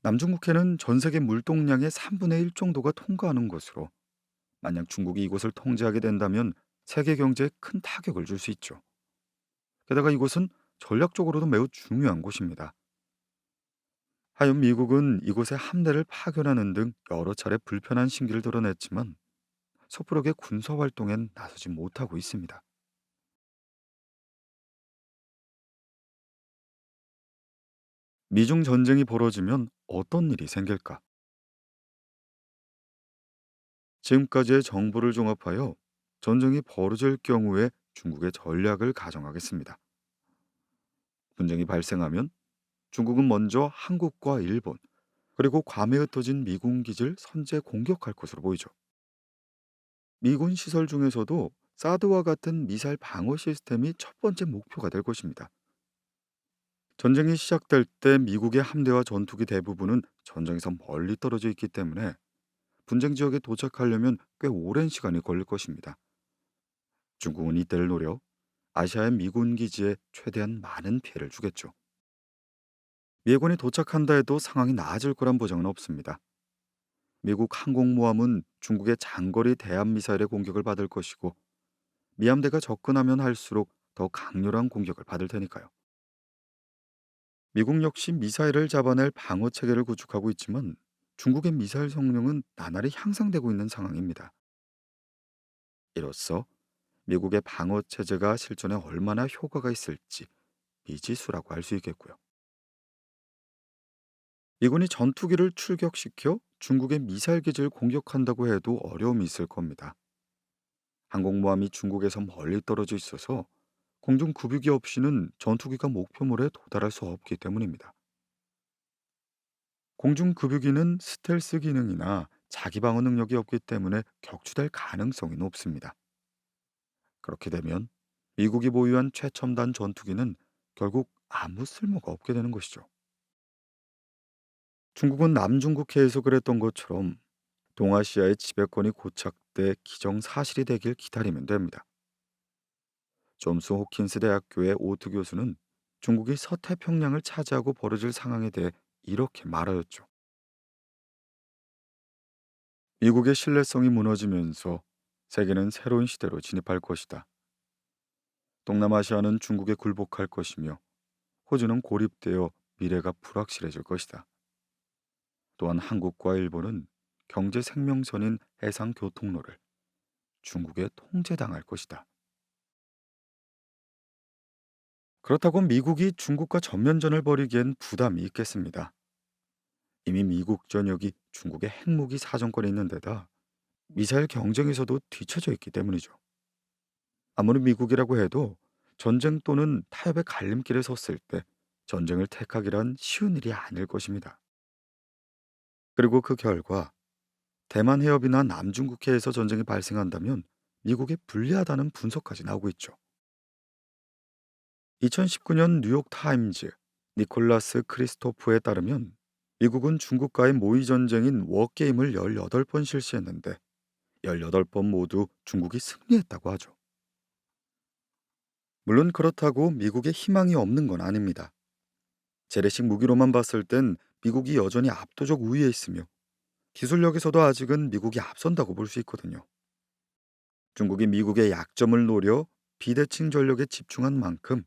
남중국해는 전 세계 물동량의 3분의 1 정도가 통과하는 곳으로, 만약 중국이 이곳을 통제하게 된다면 세계 경제에 큰 타격을 줄 수 있죠. 게다가 이곳은 전략적으로도 매우 중요한 곳입니다. 하여 미국은 이곳에 함대를 파견하는 등 여러 차례 불편한 심기를 드러냈지만 섣부르게 군사 활동엔 나서지 못하고 있습니다. 미중 전쟁이 벌어지면 어떤 일이 생길까? 지금까지의 정보를 종합하여 전쟁이 벌어질 경우에 중국의 전략을 가정하겠습니다. 분쟁이 발생하면 중국은 먼저 한국과 일본, 그리고 괌에 흩어진 미군 기지를 선제 공격할 것으로 보이죠. 미군 시설 중에서도 사드와 같은 미사일 방어 시스템이 첫 번째 목표가 될 것입니다. 전쟁이 시작될 때 미국의 함대와 전투기 대부분은 전장에서 멀리 떨어져 있기 때문에 분쟁 지역에 도착하려면 꽤 오랜 시간이 걸릴 것입니다. 중국은 이때를 노려 아시아의 미군 기지에 최대한 많은 피해를 주겠죠. 미군이 도착한다 해도 상황이 나아질 거란 보장은 없습니다. 미국 항공모함은 중국의 장거리 대함 미사일의 공격을 받을 것이고, 미함대가 접근하면 할수록 더 강렬한 공격을 받을 테니까요. 미국 역시 미사일을 잡아낼 방어 체계를 구축하고 있지만 중국의 미사일 성능은 나날이 향상되고 있는 상황입니다. 이로써 미국의 방어 체제가 실전에 얼마나 효과가 있을지 미지수라고 할 수 있겠고요. 미군이 전투기를 출격시켜 중국의 미사일 기지를 공격한다고 해도 어려움이 있을 겁니다. 항공모함이 중국에서 멀리 떨어져 있어서 공중 구비기 없이는 전투기가 목표물에 도달할 수 없기 때문입니다. 공중 급유기는 스텔스 기능이나 자기 방어 능력이 없기 때문에 격추될 가능성이 높습니다. 그렇게 되면 미국이 보유한 최첨단 전투기는 결국 아무 쓸모가 없게 되는 것이죠. 중국은 남중국해에서 그랬던 것처럼 동아시아의 지배권이 고착돼 기정사실이 되길 기다리면 됩니다. 존스 호킨스 대학교의 오트 교수는 중국이 서태평양을 차지하고 벌어질 상황에 대해 이렇게 말하였죠. 미국의 신뢰성이 무너지면서 세계는 새로운 시대로 진입할 것이다. 동남아시아는 중국에 굴복할 것이며 호주는 고립되어 미래가 불확실해질 것이다. 또한 한국과 일본은 경제 생명선인 해상 교통로를 중국에 통제당할 것이다. 그렇다고 미국이 중국과 전면전을 벌이기엔 부담이 있겠습니다. 이미 미국 전역이 중국의 핵무기 사정권에 있는 데다 미사일 경쟁에서도 뒤처져 있기 때문이죠. 아무리 미국이라고 해도 전쟁 또는 타협의 갈림길에 섰을 때 전쟁을 택하기란 쉬운 일이 아닐 것입니다. 그리고 그 결과 대만 해협이나 남중국해에서 전쟁이 발생한다면 미국에 불리하다는 분석까지 나오고 있죠. 2019년 뉴욕 타임즈 니콜라스 크리스토프에 따르면 미국은 중국과의 모의 전쟁인 워게임을 18번 실시했는데 18번 모두 중국이 승리했다고 하죠. 물론 그렇다고 미국에 희망이 없는 건 아닙니다. 재래식 무기로만 봤을 땐 미국이 여전히 압도적 우위에 있으며 기술력에서도 아직은 미국이 앞선다고 볼 수 있거든요. 중국이 미국의 약점을 노려 비대칭 전력에 집중한 만큼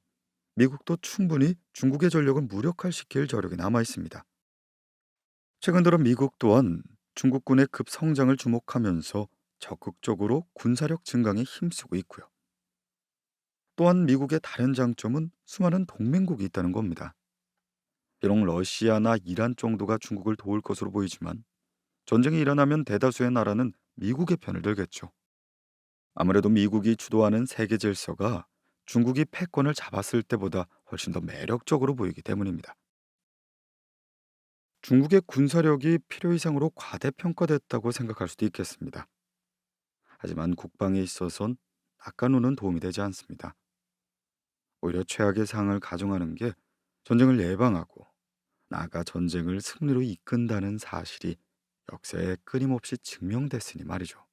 미국도 충분히 중국의 전력을 무력화시킬 저력이 남아 있습니다. 최근 들어 미국 또한 중국군의 급성장을 주목하면서 적극적으로 군사력 증강에 힘쓰고 있고요. 또한 미국의 다른 장점은 수많은 동맹국이 있다는 겁니다. 비록 러시아나 이란 정도가 중국을 도울 것으로 보이지만 전쟁이 일어나면 대다수의 나라는 미국의 편을 들겠죠. 아무래도 미국이 주도하는 세계 질서가 중국이 패권을 잡았을 때보다 훨씬 더 매력적으로 보이기 때문입니다. 중국의 군사력이 필요 이상으로 과대평가됐다고 생각할 수도 있겠습니다. 하지만 국방에 있어선 낙관론은 도움이 되지 않습니다. 오히려 최악의 상황을 가정하는 게 전쟁을 예방하고 나아가 전쟁을 승리로 이끈다는 사실이 역사에 끊임없이 증명됐으니 말이죠.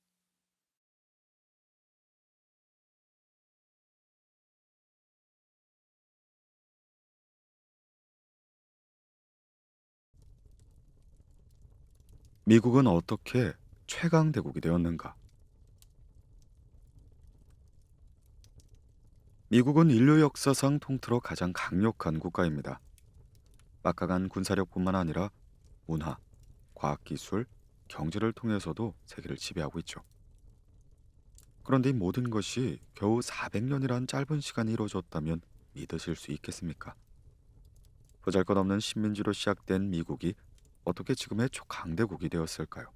미국은 어떻게 최강대국이 되었는가? 미국은 인류 역사상 통틀어 가장 강력한 국가입니다. 막강한 군사력뿐만 아니라 문화, 과학기술, 경제를 통해서도 세계를 지배하고 있죠. 그런데 이 모든 것이 겨우 400년이란 짧은 시간이 이루어졌다면 믿으실 수 있겠습니까? 보잘것없는 식민지로 시작된 미국이 어떻게 지금의 초강대국이 되었을까요?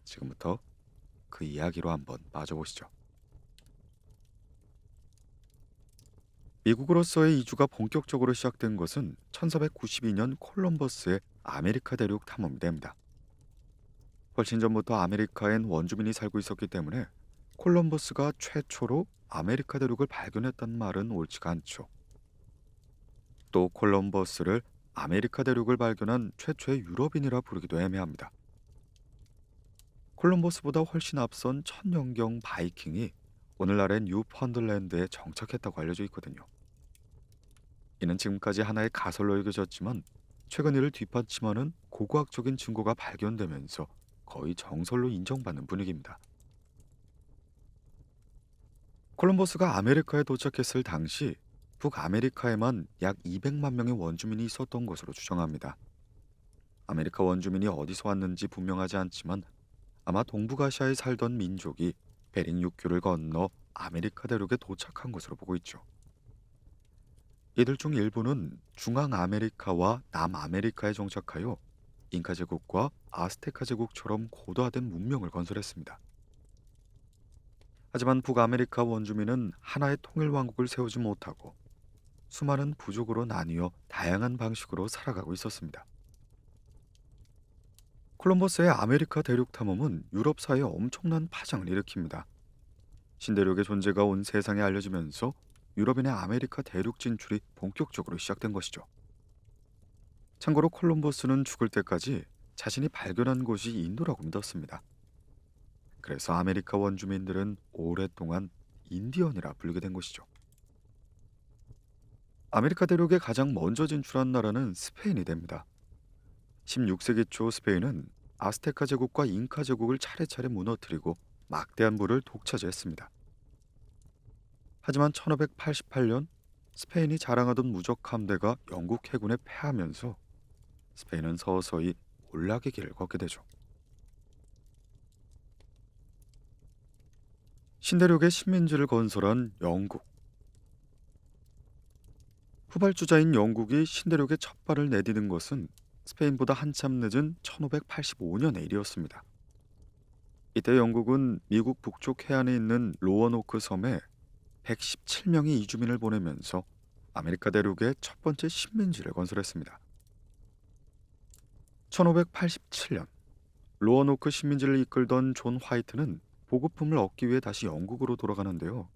지금부터 그 이야기로 한번 빠져보시죠. 미국으로서의 이주가 본격적으로 시작된 것은 1492년 콜럼버스의 아메리카 대륙 탐험이 됩니다. 훨씬 전부터 아메리카엔 원주민이 살고 있었기 때문에 콜럼버스가 최초로 아메리카 대륙을 발견했단 말은 옳지가 않죠. 또 콜럼버스를 아메리카 대륙을 발견한 최초의 유럽인이라 부르기도 애매합니다. 콜럼버스보다 훨씬 앞선 천연경 바이킹이 오늘날의 뉴펀들랜드에 정착했다고 알려져 있거든요. 이는 지금까지 하나의 가설로 여겨졌지만 최근 이를 뒷받침하는 고고학적인 증거가 발견되면서 거의 정설로 인정받는 분위기입니다. 콜럼버스가 아메리카에 도착했을 당시 북아메리카에만 약 200만 명의 원주민이 있었던 것으로 추정합니다. 아메리카 원주민이 어디서 왔는지 분명하지 않지만 아마 동북아시아에 살던 민족이 베링 육교를 건너 아메리카 대륙에 도착한 것으로 보고 있죠. 이들 중 일부는 중앙 아메리카와 남아메리카에 정착하여 잉카 제국과 아스테카 제국처럼 고도화된 문명을 건설했습니다. 하지만 북아메리카 원주민은 하나의 통일 왕국을 세우지 못하고 수많은 부족으로 나뉘어 다양한 방식으로 살아가고 있었습니다. 콜럼버스의 아메리카 대륙 탐험은 유럽 사회에 엄청난 파장을 일으킵니다. 신대륙의 존재가 온 세상에 알려지면서 유럽인의 아메리카 대륙 진출이 본격적으로 시작된 것이죠. 참고로 콜럼버스는 죽을 때까지 자신이 발견한 곳이 인도라고 믿었습니다. 그래서 아메리카 원주민들은 오랫동안 인디언이라 불리게 된 것이죠. 아메리카 대륙에 가장 먼저 진출한 나라는 스페인이 됩니다. 16세기 초 스페인은 아스테카 제국과 잉카 제국을 차례차례 무너뜨리고 막대한 부를 독차지했습니다. 하지만 1588년 스페인이 자랑하던 무적 함대가 영국 해군에 패하면서 스페인은 서서히 몰락의 길을 걷게 되죠. 신대륙의 식민지를 건설한 영국. 후발주자인 영국이 신대륙에 첫 발을 내디딘 것은 스페인보다 한참 늦은 1585년의 일이었습니다. 이때 영국은 미국 북쪽 해안에 있는 로어노크 섬에 117명의 이주민을 보내면서 아메리카 대륙의 첫 번째 식민지를 건설했습니다. 1587년 로어노크 식민지를 이끌던 존 화이트는 보급품을 얻기 위해 다시 영국으로 돌아가는데요.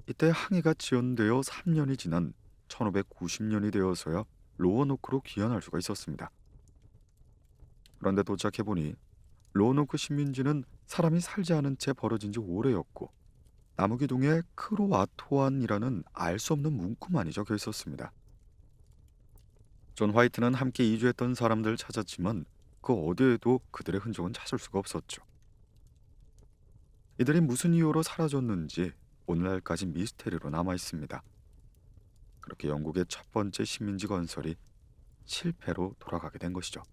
이때 항해가 지연되어 3년이 지난 1590년이 되어서야 로어노크로 귀환할 수가 있었습니다. 그런데 도착해보니 로노크 식민지는 사람이 살지 않은 채 벌어진 지 오래였고 나무 기둥에 크로아토안이라는 알 수 없는 문구만이 적혀 있었습니다. 존 화이트는 함께 이주했던 사람들을 찾았지만 그 어디에도 그들의 흔적은 찾을 수가 없었죠. 이들이 무슨 이유로 사라졌는지 오늘날까지 미스테리로 남아 있습니다. 그렇게 영국의 첫 번째 식민지 건설이 실패로 돌아가게 된 것이죠.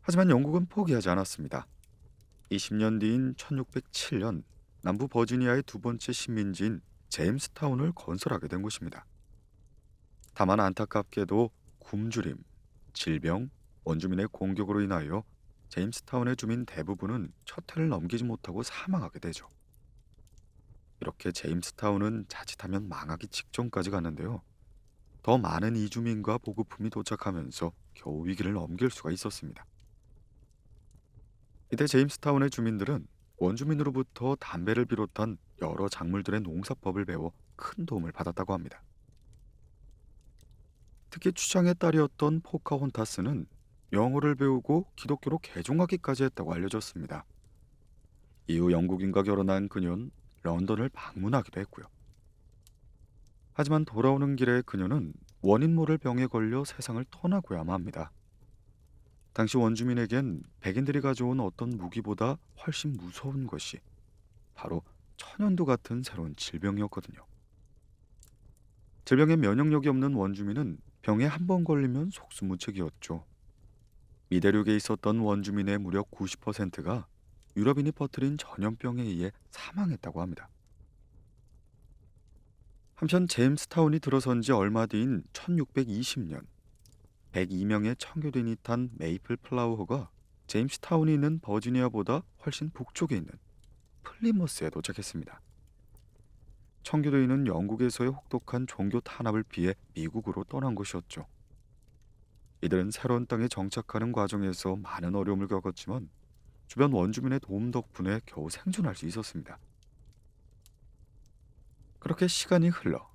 하지만 영국은 포기하지 않았습니다. 20년 뒤인 1607년 남부 버지니아의 두 번째 식민지인 제임스타운을 건설하게 된 곳입니다. 다만 안타깝게도 굶주림, 질병, 원주민의 공격으로 인하여 제임스타운의 주민 대부분은 첫 해를 넘기지 못하고 사망하게 되죠. 이렇게 제임스타운은 자칫하면 망하기 직전까지 갔는데요. 더 많은 이주민과 보급품이 도착하면서 겨우 위기를 넘길 수가 있었습니다. 이때 제임스타운의 주민들은 원주민으로부터 담배를 비롯한 여러 작물들의 농사법을 배워 큰 도움을 받았다고 합니다. 특히 추장의 딸이었던 포카혼타스는 영어를 배우고 기독교로 개종하기까지 했다고 알려졌습니다. 이후 영국인과 결혼한 그녀는 런던을 방문하기도 했고요. 하지만 돌아오는 길에 그녀는 원인 모를 병에 걸려 세상을 떠나고야만 합니다. 당시 원주민에겐 백인들이 가져온 어떤 무기보다 훨씬 무서운 것이 바로 천연두 같은 새로운 질병이었거든요. 질병에 면역력이 없는 원주민은 병에 한 번 걸리면 속수무책이었죠. 미대륙에 있었던 원주민의 무려 90%가 유럽인이 퍼뜨린 전염병에 의해 사망했다고 합니다. 한편 제임스타운이 들어선 지 얼마 뒤인 1620년 102명의 청교도인이 탄 메이플 플라워호가 제임스타운이 있는 버지니아보다 훨씬 북쪽에 있는 플리머스에 도착했습니다. 청교도인은 영국에서의 혹독한 종교 탄압을 피해 미국으로 떠난 것이었죠. 이들은 새로운 땅에 정착하는 과정에서 많은 어려움을 겪었지만 주변 원주민의 도움 덕분에 겨우 생존할 수 있었습니다. 그렇게 시간이 흘러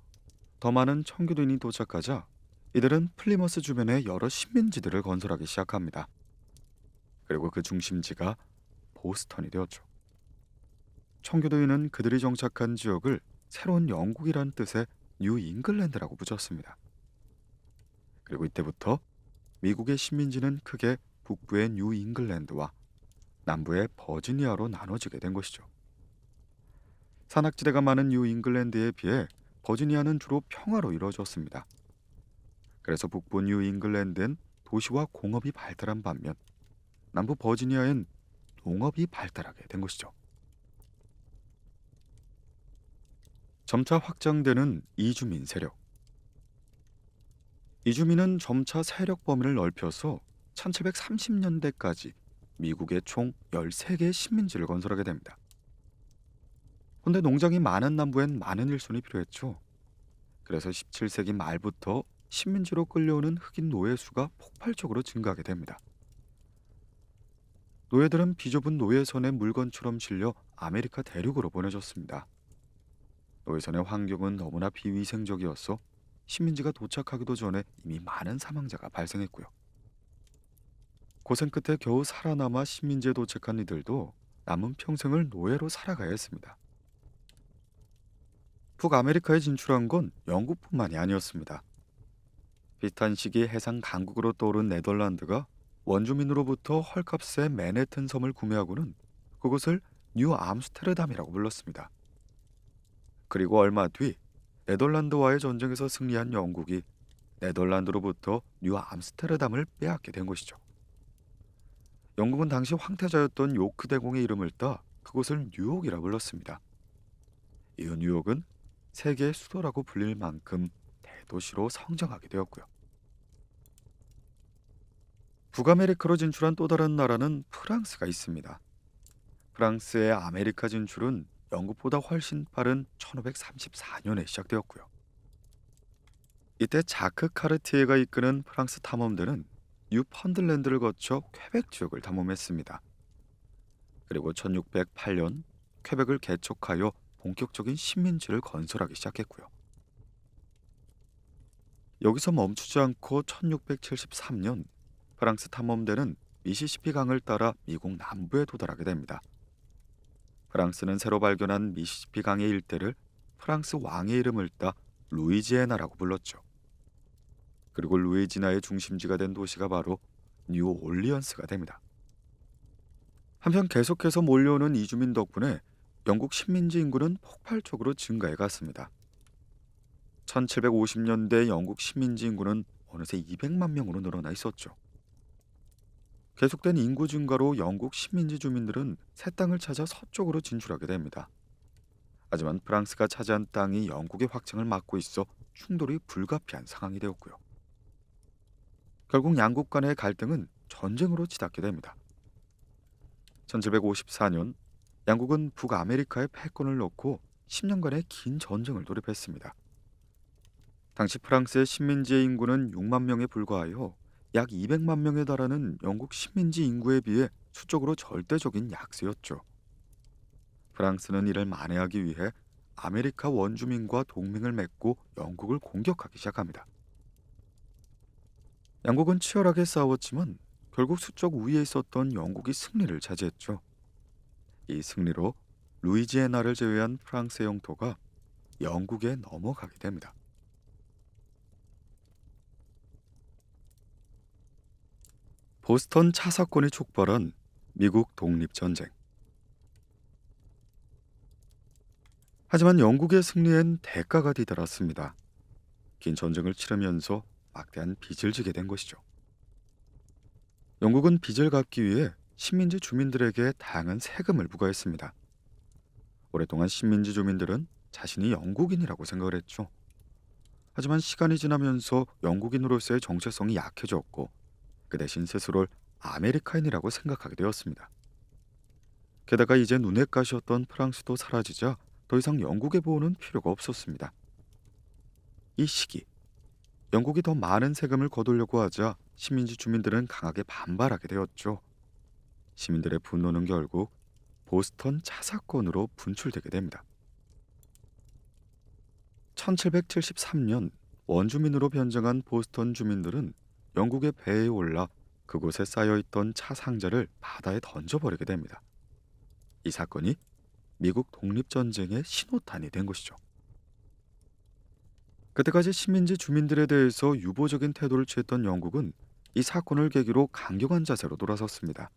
더 많은 청교도인이 도착하자 이들은 플리머스 주변에 여러 식민지들을 건설하기 시작합니다. 그리고 그 중심지가 보스턴이 되었죠. 청교도인은 그들이 정착한 지역을 새로운 영국이라는 뜻의 뉴 잉글랜드라고 붙였습니다. 그리고 이때부터 미국의 식민지는 크게 북부의 뉴 잉글랜드와 남부의 버지니아로 나눠지게 된 것이죠. 산악지대가 많은 뉴 잉글랜드에 비해 버지니아는 주로 평화로 이루어졌습니다. 그래서 북부 뉴 잉글랜드엔 도시와 공업이 발달한 반면 남부 버지니아엔 농업이 발달하게 된 것이죠. 점차 확장되는 이주민 세력. 이주민은 점차 세력 범위를 넓혀서 1730년대까지 미국의 총 13개의 식민지를 건설하게 됩니다. 근데 농장이 많은 남부엔 많은 일손이 필요했죠. 그래서 17세기 말부터 식민지로 끌려오는 흑인 노예 수가 폭발적으로 증가하게 됩니다. 노예들은 비좁은 노예선에 물건처럼 실려 아메리카 대륙으로 보내졌습니다. 노예선의 환경은 너무나 비위생적이어서 식민지가 도착하기도 전에 이미 많은 사망자가 발생했고요. 고생 끝에 겨우 살아남아 식민지에 도착한 이들도 남은 평생을 노예로 살아가야 했습니다. 북아메리카에 진출한 건 영국뿐만이 아니었습니다. 비슷한 시기 해상 강국으로 떠오른 네덜란드가 원주민으로부터 헐값에 맨해튼 섬을 구매하고는 그곳을 뉴 암스테르담이라고 불렀습니다. 그리고 얼마 뒤 네덜란드와의 전쟁에서 승리한 영국이 네덜란드로부터 뉴 암스테르담을 빼앗게 된 것이죠. 영국은 당시 황태자였던 요크 대공의 이름을 따 그곳을 뉴욕이라 불렀습니다. 이후 뉴욕은 세계의 수도라고 불릴 만큼 대도시로 성장하게 되었고요. 북아메리카로 진출한 또 다른 나라는 프랑스가 있습니다. 프랑스의 아메리카 진출은 영국보다 훨씬 빠른 1534년에 시작되었고요. 이때 자크 카르티에가 이끄는 프랑스 탐험대는 뉴펀들랜드를 거쳐 퀘벡 지역을 탐험했습니다. 그리고 1608년 퀘벡을 개척하여 본격적인 식민지를 건설하기 시작했고요. 여기서 멈추지 않고 1673년 프랑스 탐험대는 미시시피 강을 따라 미국 남부에 도달하게 됩니다. 프랑스는 새로 발견한 미시시피 강의 일대를 프랑스 왕의 이름을 따 루이지애나라고 불렀죠. 그리고 루이지나의 중심지가 된 도시가 바로 뉴올리언스가 됩니다. 한편 계속해서 몰려오는 이주민 덕분에 영국 식민지 인구는 폭발적으로 증가해 갔습니다. 1750년대 영국 식민지 인구는 어느새 200만 명으로 늘어나 있었죠. 계속된 인구 증가로 영국 식민지 주민들은 새 땅을 찾아 서쪽으로 진출하게 됩니다. 하지만 프랑스가 차지한 땅이 영국의 확장을 막고 있어 충돌이 불가피한 상황이 되었고요. 결국 양국 간의 갈등은 전쟁으로 치닫게 됩니다. 1754년 양국은 북아메리카에 패권을 놓고 10년간의 긴 전쟁을 돌입했습니다. 당시 프랑스의 식민지의 인구는 6만 명에 불과하여 약 200만 명에 달하는 영국 식민지 인구에 비해 수적으로 절대적인 약세였죠. 프랑스는 이를 만회하기 위해 아메리카 원주민과 동맹을 맺고 영국을 공격하기 시작합니다. 양국은 치열하게 싸웠지만 결국 수적 우위에 있었던 영국이 승리를 차지했죠. 이 승리로 루이지애나를 제외한 프랑스의 영토가 영국에 넘어가게 됩니다. 보스턴 차 사건이 촉발한 미국 독립전쟁. 하지만 영국의 승리엔 대가가 뒤따랐습니다. 긴 전쟁을 치르면서 막대한 빚을 지게 된 것이죠. 영국은 빚을 갚기 위해 식민지 주민들에게 다양한 세금을 부과했습니다. 오랫동안 식민지 주민들은 자신이 영국인이라고 생각을 했죠. 하지만 시간이 지나면서 영국인으로서의 정체성이 약해졌고 그 대신 스스로를 아메리카인이라고 생각하게 되었습니다. 게다가 이제 눈엣 가시였던 프랑스도 사라지자 더 이상 영국의 보호는 필요가 없었습니다. 이 시기 영국이 더 많은 세금을 거두려고 하자 식민지 주민들은 강하게 반발하게 되었죠. 시민들의 분노는 결국 보스턴 차 사건으로 분출되게 됩니다. 1773년 원주민으로 변정한 보스턴 주민들은 영국의 배에 올라 그곳에 쌓여있던 차 상자를 바다에 던져버리게 됩니다. 이 사건이 미국 독립전쟁의 신호탄이 된 것이죠. 그때까지 식민지 주민들에 대해서 유보적인 태도를 취했던 영국은 이 사건을 계기로 강경한 자세로 돌아섰습니다.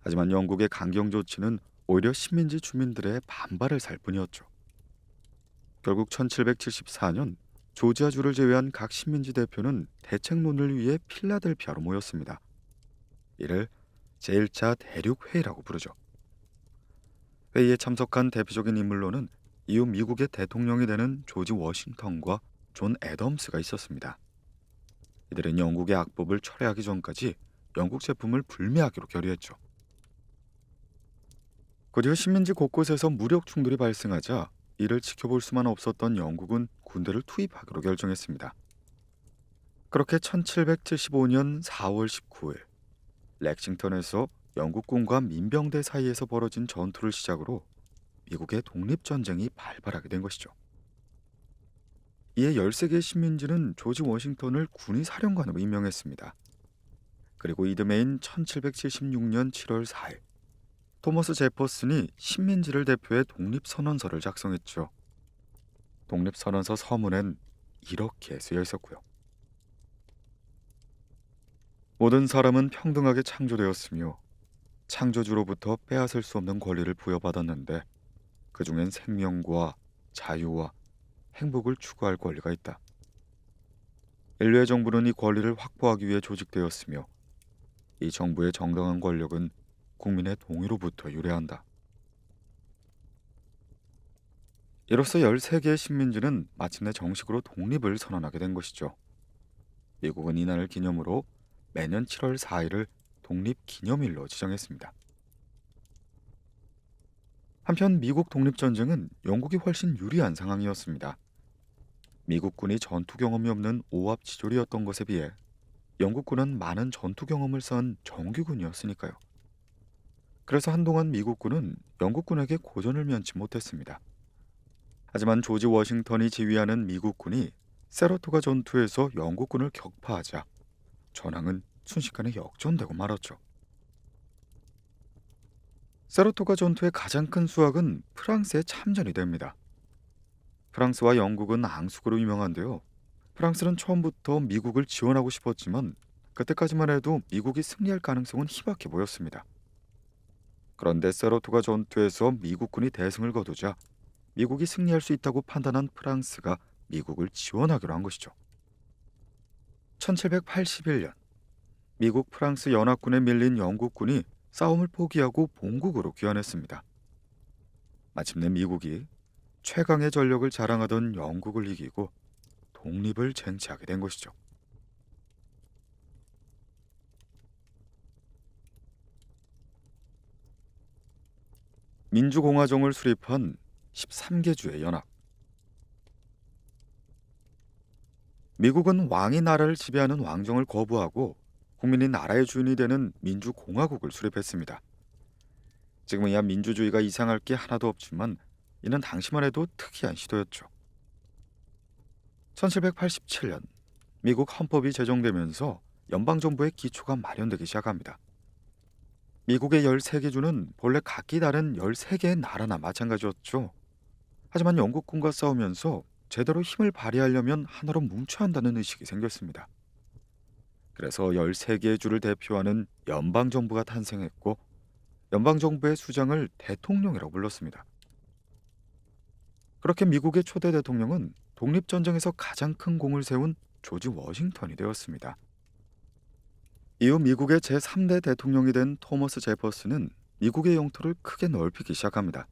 하지만 영국의 강경 조치는 오히려 식민지 주민들의 반발을 살 뿐이었죠. 결국 1774년 조지아주를 제외한 각 식민지 대표는 대책론을 위해 필라델피아로 모였습니다. 이를 제1차 대륙회의라고 부르죠. 회의에 참석한 대표적인 인물로는 이후 미국의 대통령이 되는 조지 워싱턴과 존 애덤스가 있었습니다. 이들은 영국의 악법을 철회하기 전까지 영국 제품을 불매하기로 결의했죠. 곧이어 식민지 곳곳에서 무력 충돌이 발생하자 이를 지켜볼 수만 없었던 영국은 군대를 투입하기로 결정했습니다. 그렇게 1775년 4월 19일 렉싱턴에서 영국군과 민병대 사이에서 벌어진 전투를 시작으로 미국의 독립전쟁이 발발하게 된 것이죠. 이에 13개의 식민지는 조지 워싱턴을 군의 사령관으로 임명했습니다. 그리고 이듬해인 1776년 7월 4일 토머스 제퍼슨이 식민지를 대표해 독립선언서를 작성했죠. 독립선언서 서문엔 이렇게 쓰여 있었고요. 모든 사람은 평등하게 창조되었으며 창조주로부터 빼앗을 수 없는 권리를 부여받았는데 그 중엔 생명과 자유와 행복을 추구할 권리가 있다. 인류의 정부는 이 권리를 확보하기 위해 조직되었으며 이 정부의 정당한 권력은 국민의 동의로부터 유래한다. 이로써 13개의 식민지는 마침내 정식으로 독립을 선언하게 된 것이죠. 미국은 이날을 기념으로 매년 7월 4일을 독립기념일로 지정했습니다. 한편 미국 독립전쟁은 영국이 훨씬 유리한 상황이었습니다. 미국군이 전투 경험이 없는 오합지졸이었던 것에 비해 영국군은 많은 전투 경험을 쌓은 정규군이었으니까요. 그래서 한동안 미국군은 영국군에게 고전을 면치 못했습니다. 하지만 조지 워싱턴이 지휘하는 미국군이 세러토가 전투에서 영국군을 격파하자 전황은 순식간에 역전되고 말았죠. 세라토가 전투의 가장 큰 수확은 프랑스의 참전이 됩니다. 프랑스와 영국은 앙숙으로 유명한데요. 프랑스는 처음부터 미국을 지원하고 싶었지만 그때까지만 해도 미국이 승리할 가능성은 희박해 보였습니다. 그런데 세라토가 전투에서 미국군이 대승을 거두자 미국이 승리할 수 있다고 판단한 프랑스가 미국을 지원하기로 한 것이죠. 1781년 미국 프랑스 연합군에 밀린 영국군이 싸움을 포기하고 본국으로 귀환했습니다. 마침내 미국이 최강의 전력을 자랑하던 영국을 이기고 독립을 쟁취하게 된 것이죠. 민주공화정을 수립한 13개 주의 연합. 미국은 왕이 나라를 지배하는 왕정을 거부하고 국민이 나라의 주인이 되는 민주공화국을 수립했습니다. 지금이야 민주주의가 이상할 게 하나도 없지만 이는 당시만 해도 특이한 시도였죠. 1787년 미국 헌법이 제정되면서 연방정부의 기초가 마련되기 시작합니다. 미국의 13개 주는 본래 각기 다른 13개의 나라나 마찬가지였죠. 하지만 영국군과 싸우면서 제대로 힘을 발휘하려면 하나로 뭉쳐야 한다는 의식이 생겼습니다. 그래서 13개의 주를 대표하는 연방정부가 탄생했고 연방정부의 수장을 대통령이라고 불렀습니다. 그렇게 미국의 초대 대통령은 독립전쟁에서 가장 큰 공을 세운 조지 워싱턴이 되었습니다. 이후 미국의 제3대 대통령이 된 토머스 제퍼슨은 미국의 영토를 크게 넓히기 시작합니다.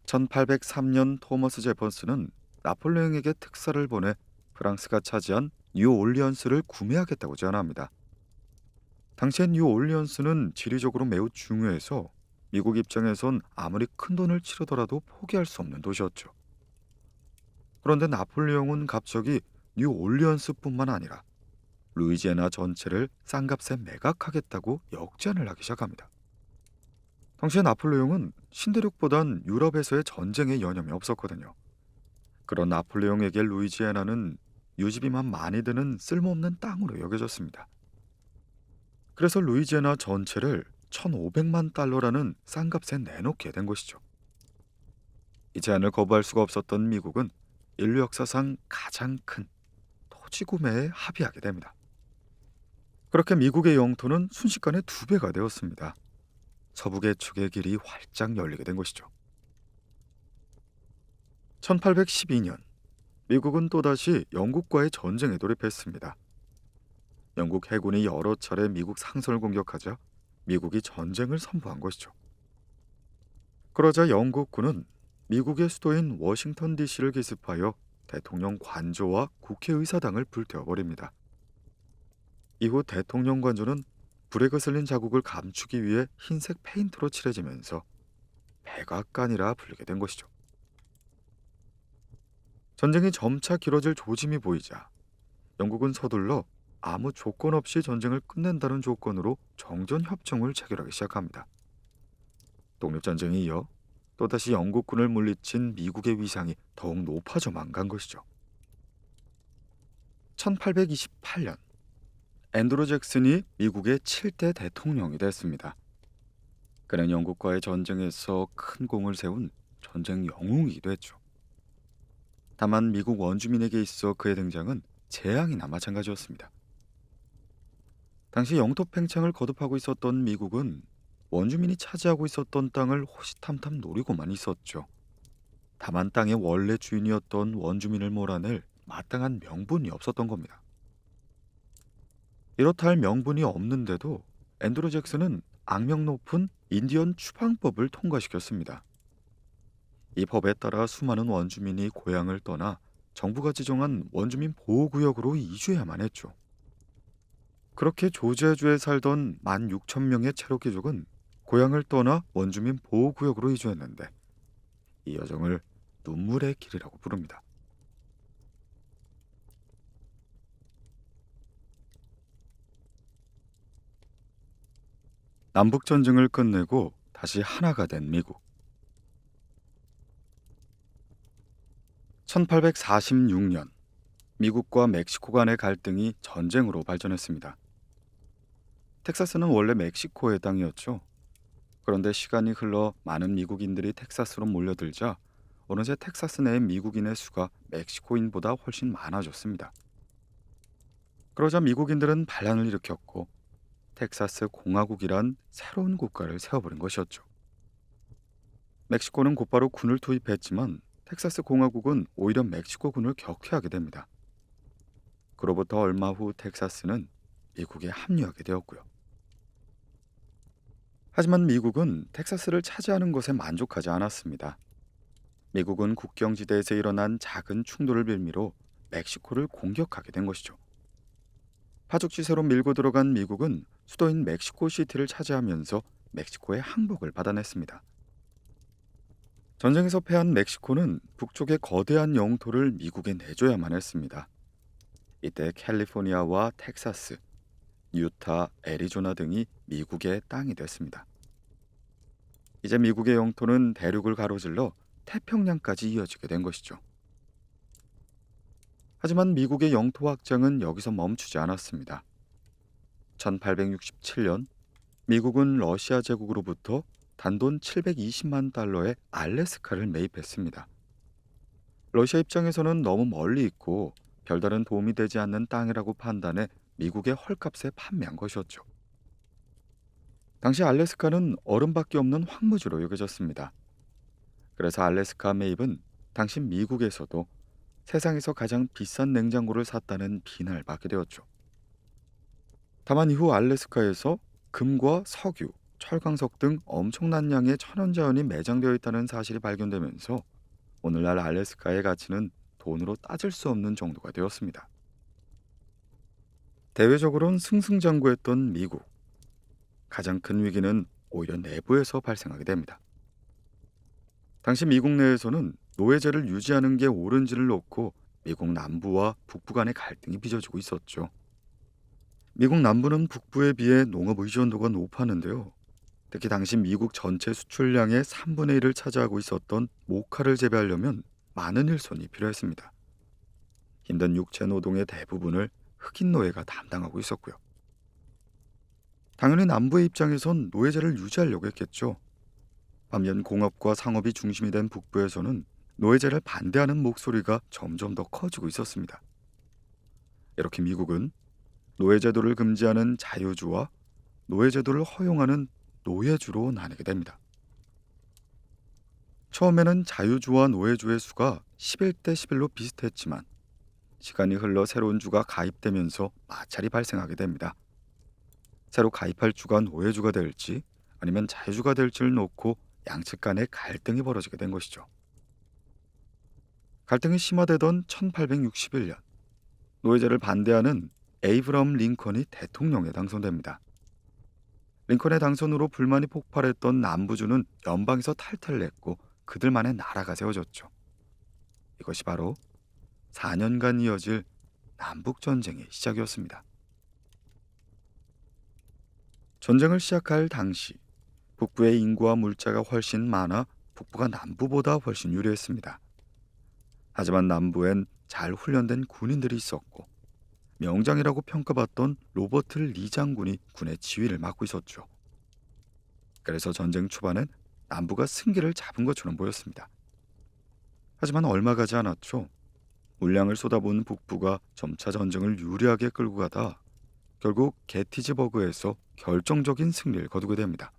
1803년 토머스 제퍼슨은 나폴레옹에게 특사를 보내 프랑스가 차지한 뉴올리언스를 구매하겠다고 제안합니다. 당시엔 뉴올리언스는 지리적으로 매우 중요해서 미국 입장에선 아무리 큰 돈을 치르더라도 포기할 수 없는 도시였죠. 그런데 나폴레옹은 갑자기 뉴올리언스뿐만 아니라 루이지애나 전체를 싼값에 매각하겠다고 역제안을 하기 시작합니다. 당시에 나폴레옹은 신대륙보단 유럽에서의 전쟁에 여념이 없었거든요. 그런 나폴레옹에게 루이지애나는 유지비만 많이 드는 쓸모없는 땅으로 여겨졌습니다. 그래서 루이지애나 전체를 1,500만 달러라는 싼 값에 내놓게 된 것이죠. 이 제안을 거부할 수가 없었던 미국은 인류 역사상 가장 큰 토지 구매에 합의하게 됩니다. 그렇게 미국의 영토는 순식간에 2배가 되었습니다. 서북의 축의 길이 활짝 열리게 된 것이죠. 1812년 미국은 또다시 영국과의 전쟁에 돌입했습니다. 영국 해군이 여러 차례 미국 상선을 공격하자 미국이 전쟁을 선포한 것이죠. 그러자 영국군은 미국의 수도인 워싱턴 DC를 기습하여 대통령 관저와 국회의사당을 불태워버립니다. 이후 대통령 관저는 불에 거슬린 자국을 감추기 위해 흰색 페인트로 칠해지면서 백악관이라 불리게 된 것이죠. 전쟁이 점차 길어질 조짐이 보이자 영국은 서둘러 아무 조건 없이 전쟁을 끝낸다는 조건으로 정전협정을 체결하기 시작합니다. 독립전쟁에 이어 또다시 영국군을 물리친 미국의 위상이 더욱 높아져만 간 것이죠. 1828년 앤드루 잭슨이 미국의 7대 대통령이 됐습니다. 그는 영국과의 전쟁에서 큰 공을 세운 전쟁 영웅이기도 했죠. 다만 미국 원주민에게 있어 그의 등장은 재앙이나 마찬가지였습니다. 당시 영토 팽창을 거듭하고 있었던 미국은 원주민이 차지하고 있었던 땅을 호시탐탐 노리고만 있었죠. 다만 땅의 원래 주인이었던 원주민을 몰아낼 마땅한 명분이 없었던 겁니다. 이렇다 할 명분이 없는데도 앤드루 잭슨은 악명 높은 인디언 추방법을 통과시켰습니다. 이 법에 따라 수많은 원주민이 고향을 떠나 정부가 지정한 원주민 보호구역으로 이주해야만 했죠. 그렇게 조지아주에 살던 16,000명의 체로키족은 고향을 떠나 원주민 보호구역으로 이주했는데 이 여정을 눈물의 길이라고 부릅니다. 남북전쟁을 끝내고 다시 하나가 된 미국. 1846년 미국과 멕시코 간의 갈등이 전쟁으로 발전했습니다. 텍사스는 원래 멕시코의 땅이었죠. 그런데 시간이 흘러 많은 미국인들이 텍사스로 몰려들자 어느새 텍사스 내 미국인의 수가 멕시코인보다 훨씬 많아졌습니다. 그러자 미국인들은 반란을 일으켰고 텍사스 공화국이란 새로운 국가를 세워버린 것이었죠. 멕시코는 곧바로 군을 투입했지만 텍사스 공화국은 오히려 멕시코군을 격퇴하게 됩니다. 그로부터 얼마 후 텍사스는 미국에 합류하게 되었고요. 하지만 미국은 텍사스를 차지하는 것에 만족하지 않았습니다. 미국은 국경지대에서 일어난 작은 충돌을 빌미로 멕시코를 공격하게 된 것이죠. 파죽지세로 밀고 들어간 미국은 수도인 멕시코시티를 차지하면서 멕시코의 항복을 받아냈습니다. 전쟁에서 패한 멕시코는 북쪽의 거대한 영토를 미국에 내줘야만 했습니다. 이때 캘리포니아와 텍사스, 유타, 애리조나 등이 미국의 땅이 됐습니다. 이제 미국의 영토는 대륙을 가로질러 태평양까지 이어지게 된 것이죠. 하지만 미국의 영토 확장은 여기서 멈추지 않았습니다. 1867년 미국은 러시아 제국으로부터 단돈 720만 달러의 알래스카를 매입했습니다. 러시아 입장에서는 너무 멀리 있고 별다른 도움이 되지 않는 땅이라고 판단해 미국의 헐값에 판매한 것이었죠. 당시 알래스카는 얼음밖에 없는 황무지로 여겨졌습니다. 그래서 알래스카 매입은 당시 미국에서도 세상에서 가장 비싼 냉장고를 샀다는 비난을 받게 되었죠. 다만 이후 알래스카에서 금과 석유, 철광석 등 엄청난 양의 천연자원이 매장되어 있다는 사실이 발견되면서 오늘날 알래스카의 가치는 돈으로 따질 수 없는 정도가 되었습니다. 대외적으로는 승승장구했던 미국. 가장 큰 위기는 오히려 내부에서 발생하게 됩니다. 당시 미국 내에서는 노예제를 유지하는 게 옳은지를 놓고 미국 남부와 북부 간의 갈등이 빚어지고 있었죠. 미국 남부는 북부에 비해 농업 의존도가 높았는데요. 특히 당시 미국 전체 수출량의 3분의 1을 차지하고 있었던 모카를 재배하려면 많은 일손이 필요했습니다. 힘든 육체 노동의 대부분을 흑인 노예가 담당하고 있었고요. 당연히 남부의 입장에선 노예제를 유지하려고 했겠죠. 반면 공업과 상업이 중심이 된 북부에서는 노예제를 반대하는 목소리가 점점 더 커지고 있었습니다. 이렇게 미국은 노예제도를 금지하는 자유주와 노예제도를 허용하는 노예주로 나뉘게 됩니다. 처음에는 자유주와 노예주의 수가 11대 11로 비슷했지만 시간이 흘러 새로운 주가 가입되면서 마찰이 발생하게 됩니다. 새로 가입할 주가 노예주가 될지 아니면 자유주가 될지를 놓고 양측 간의 갈등이 벌어지게 된 것이죠. 갈등이 심화되던 1861년 노예제를 반대하는 에이브러함 링컨이 대통령에 당선됩니다. 링컨의 당선으로 불만이 폭발했던 남부주는 연방에서 탈퇴를 했고 그들만의 나라가 세워졌죠. 이것이 바로 4년간 이어질 남북전쟁의 시작이었습니다. 전쟁을 시작할 당시 북부의 인구와 물자가 훨씬 많아 북부가 남부보다 훨씬 유리했습니다. 하지만 남부엔 잘 훈련된 군인들이 있었고 명장이라고 평가받던 로버트 리 장군이 군의 지휘를 맡고 있었죠. 그래서 전쟁 초반엔 남부가 승기를 잡은 것처럼 보였습니다. 하지만 얼마 가지 않았죠. 물량을 쏟아부은 북부가 점차 전쟁을 유리하게 끌고 가다 결국 게티즈버그에서 결정적인 승리를 거두게 됩니다.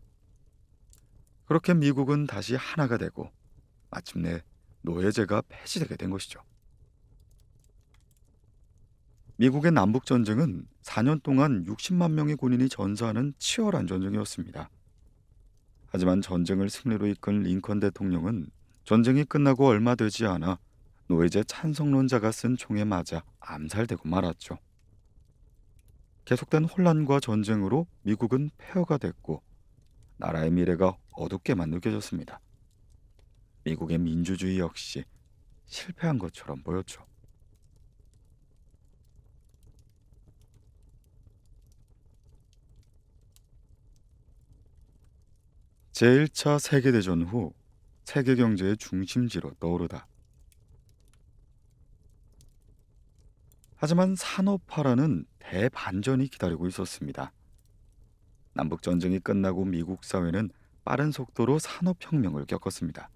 그렇게 미국은 다시 하나가 되고 마침내 노예제가 폐지되게 된 것이죠. 미국의 남북전쟁은 4년 동안 60만 명의 군인이 전사하는 치열한 전쟁이었습니다. 하지만 전쟁을 승리로 이끈 링컨 대통령은 전쟁이 끝나고 얼마 되지 않아 노예제 찬성론자가 쓴 총에 맞아 암살되고 말았죠. 계속된 혼란과 전쟁으로 미국은 폐허가 됐고 나라의 미래가 어둡게만 느껴졌습니다. 미국의 민주주의 역시 실패한 것처럼 보였죠. 제1차 세계대전 후 세계 경제의 중심지로 떠오르다. 하지만 산업화라는 대반전이 기다리고 있었습니다. 남북 전쟁이 끝나고 미국 사회는 빠른 속도로 산업혁명을 겪었습니다.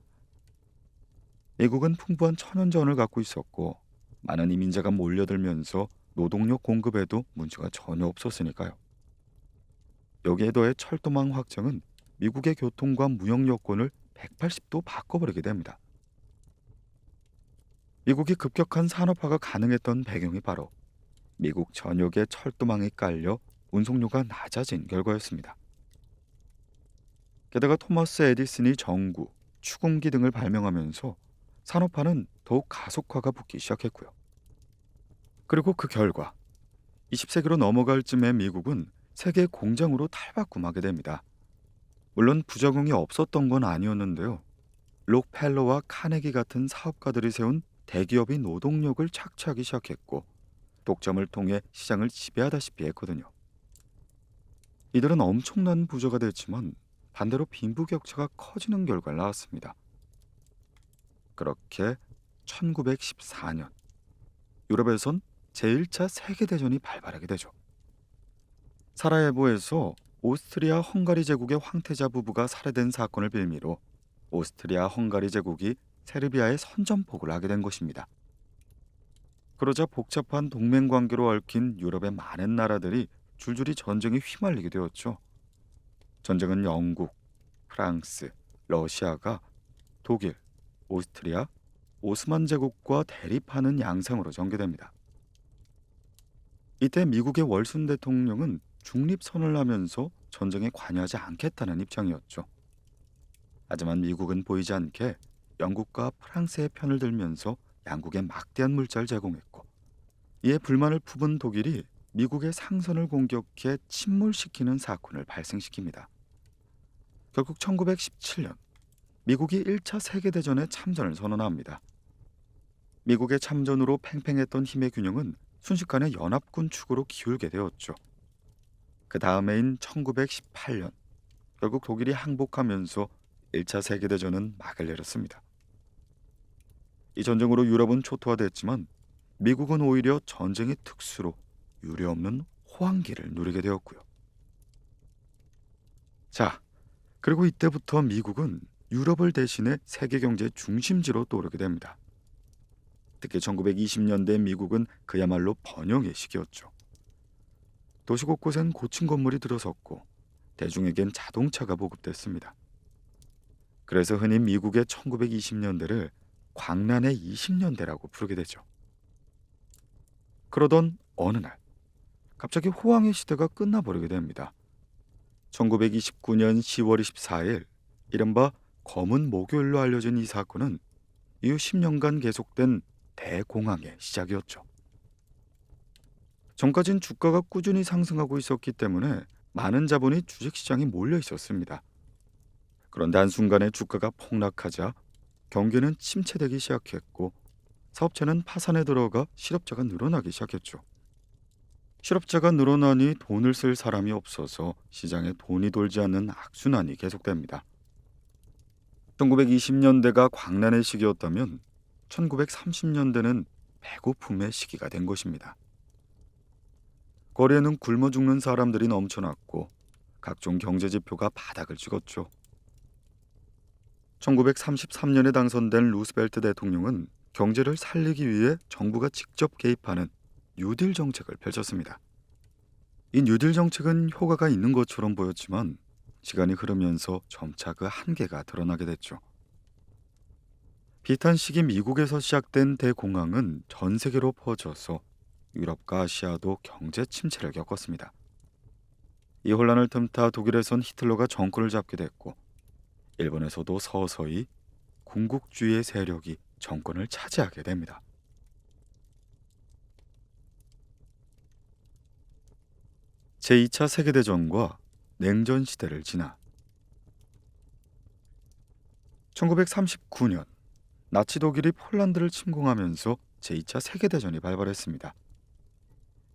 미국은 풍부한 천연자원을 갖고 있었고 많은 이민자가 몰려들면서 노동력 공급에도 문제가 전혀 없었으니까요. 여기에 더해 철도망 확장은 미국의 교통과 무역 여건을 180도 바꿔버리게 됩니다. 미국이 급격한 산업화가 가능했던 배경이 바로 미국 전역에 철도망이 깔려 운송료가 낮아진 결과였습니다. 게다가 토마스 에디슨이 전구, 축음기 등을 발명하면서 산업화는 더욱 가속화가 붙기 시작했고요. 그리고 그 결과 20세기로 넘어갈 쯤에 미국은 세계 공장으로 탈바꿈하게 됩니다. 물론 부작용이 없었던 건 아니었는데요. 록펠러와 카네기 같은 사업가들이 세운 대기업이 노동력을 착취하기 시작했고 독점을 통해 시장을 지배하다시피 했거든요. 이들은 엄청난 부자가 됐지만 반대로 빈부격차가 커지는 결과를 낳았습니다. 그렇게 1914년 유럽에선 제1차 세계대전이 발발하게 되죠. 사라예보에서 오스트리아 헝가리 제국의 황태자 부부가 살해된 사건을 빌미로 오스트리아 헝가리 제국이 세르비아에 선전포고를 하게 된 것입니다. 그러자 복잡한 동맹 관계로 얽힌 유럽의 많은 나라들이 줄줄이 전쟁에 휘말리게 되었죠. 전쟁은 영국, 프랑스, 러시아가 독일, 오스트리아, 오스만 제국과 대립하는 양상으로 전개됩니다. 이때 미국의 월순 대통령은 중립선언을 하면서 전쟁에 관여하지 않겠다는 입장이었죠. 하지만 미국은 보이지 않게 영국과 프랑스의 편을 들면서 양국에 막대한 물자를 제공했고 이에 불만을 품은 독일이 미국의 상선을 공격해 침몰시키는 사건을 발생시킵니다. 결국 1917년 미국이 1차 세계대전에 참전을 선언합니다. 미국의 참전으로 팽팽했던 힘의 균형은 순식간에 연합군 축으로 기울게 되었죠. 그 다음해인 1918년 결국 독일이 항복하면서 1차 세계대전은 막을 내렸습니다. 이 전쟁으로 유럽은 초토화됐지만 미국은 오히려 전쟁의 특수로 유례없는 호황기를 누리게 되었고요. 자, 그리고 이때부터 미국은 유럽을 대신해 세계 경제의 중심지로 떠오르게 됩니다. 특히 1920년대 미국은 그야말로 번영의 시기였죠. 도시 곳곳엔 고층 건물이 들어섰고 대중에겐 자동차가 보급됐습니다. 그래서 흔히 미국의 1920년대를 광란의 20년대라고 부르게 되죠. 그러던 어느 날 갑자기 호황의 시대가 끝나버리게 됩니다. 1929년 10월 24일 이른바 검은 목요일로 알려진 이 사건은 이후 10년간 계속된 대공황의 시작이었죠. 전까진 주가가 꾸준히 상승하고 있었기 때문에 많은 자본이 주식시장에 몰려 있었습니다. 그런데 한순간에 주가가 폭락하자 경기는 침체되기 시작했고 사업체는 파산에 들어가 실업자가 늘어나기 시작했죠. 실업자가 늘어나니 돈을 쓸 사람이 없어서 시장에 돈이 돌지 않는 악순환이 계속됩니다. 1920년대가 광란의 시기였다면 1930년대는 배고픔의 시기가 된 것입니다. 거리에는 굶어 죽는 사람들이 넘쳐났고 각종 경제 지표가 바닥을 찍었죠. 1933년에 당선된 루스벨트 대통령은 경제를 살리기 위해 정부가 직접 개입하는 뉴딜 정책을 펼쳤습니다. 이 뉴딜 정책은 효과가 있는 것처럼 보였지만 시간이 흐르면서 점차 그 한계가 드러나게 됐죠. 비슷한 시기 미국에서 시작된 대공황은 전 세계로 퍼져서 유럽과 아시아도 경제 침체를 겪었습니다. 이 혼란을 틈타 독일에선 히틀러가 정권을 잡게 됐고 일본에서도 서서히 군국주의의 세력이 정권을 차지하게 됩니다. 제2차 세계대전과 냉전 시대를 지나 1939년 나치 독일이 폴란드를 침공하면서 제2차 세계대전이 발발했습니다.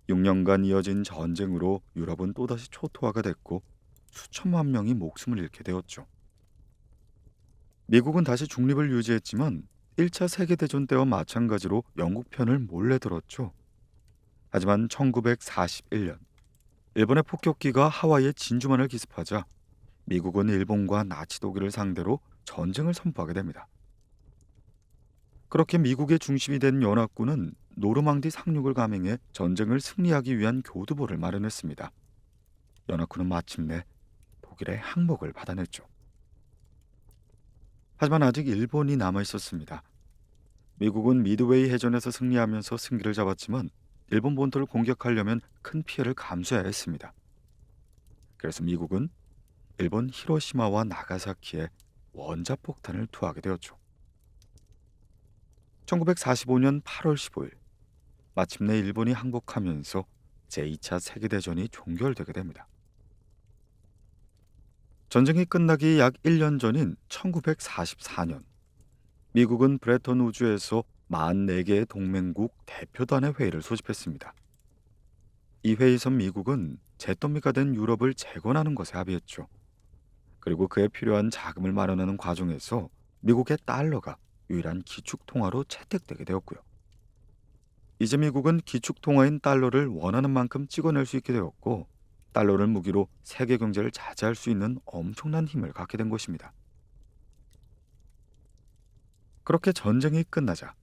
6년간 이어진 전쟁으로 유럽은 또다시 초토화가 됐고 수천만 명이 목숨을 잃게 되었죠. 미국은 다시 중립을 유지했지만 1차 세계대전 때와 마찬가지로 영국 편을 몰래 들었죠. 하지만 1941년 일본의 폭격기가 하와이의 진주만을 기습하자 미국은 일본과 나치 독일을 상대로 전쟁을 선포하게 됩니다. 그렇게 미국의 중심이 된 연합군은 노르망디 상륙을 감행해 전쟁을 승리하기 위한 교두보를 마련했습니다. 연합군은 마침내 독일의 항복을 받아냈죠. 하지만 아직 일본이 남아 있었습니다. 미국은 미드웨이 해전에서 승리하면서 승기를 잡았지만 일본 본토를 공격하려면 큰 피해를 감수해야 했습니다. 그래서 미국은 일본 히로시마와 나가사키에 원자폭탄을 투하하게 되었죠. 1945년 8월 15일, 마침내 일본이 항복하면서 제2차 세계대전이 종결되게 됩니다. 전쟁이 끝나기 약 1년 전인 1944년, 미국은 브레턴 우주에서 44개의 동맹국 대표단의 회의를 소집했습니다. 이 회의에서 미국은 잿더미가 된 유럽을 재건하는 것에 합의했죠. 그리고 그에 필요한 자금을 마련하는 과정에서 미국의 달러가 유일한 기축통화로 채택되게 되었고요. 이제 미국은 기축통화인 달러를 원하는 만큼 찍어낼 수 있게 되었고, 달러를 무기로 세계 경제를 자제할 수 있는 엄청난 힘을 갖게 된 것입니다. 그렇게 전쟁이 끝나자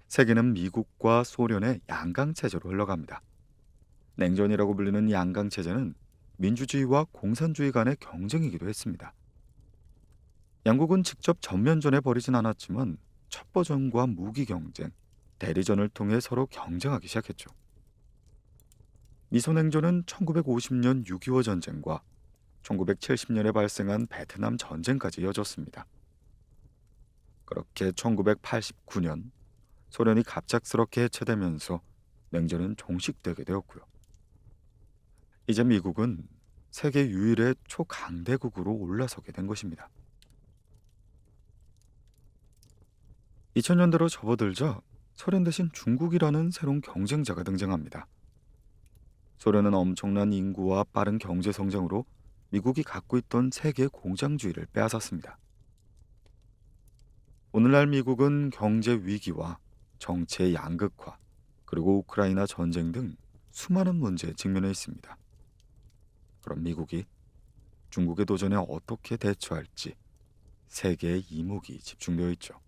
세계는 미국과 소련의 양강체제로 흘러갑니다. 냉전이라고 불리는 양강체제는 민주주의와 공산주의 간의 경쟁이기도 했습니다. 양국은 직접 전면전에 벌이진 않았지만 첩보전과 무기 경쟁, 대리전을 통해 서로 경쟁하기 시작했죠. 미소냉전은 1950년 6.25 전쟁과 1970년에 발생한 베트남 전쟁까지 이어졌습니다. 그렇게 1989년 소련이 갑작스럽게 해체되면서 냉전은 종식되게 되었고요. 이제 미국은 세계 유일의 초강대국으로 올라서게 된 것입니다. 2000년대로 접어들자 소련 대신 중국이라는 새로운 경쟁자가 등장합니다. 소련은 엄청난 인구와 빠른 경제 성장으로 미국이 갖고 있던 세계 공장주의를 빼앗았습니다. 오늘날 미국은 경제 위기와 정치의 양극화, 그리고 우크라이나 전쟁 등 수많은 문제에 직면해 있습니다. 그럼 미국이 중국의 도전에 어떻게 대처할지 세계의 이목이 집중되어 있죠.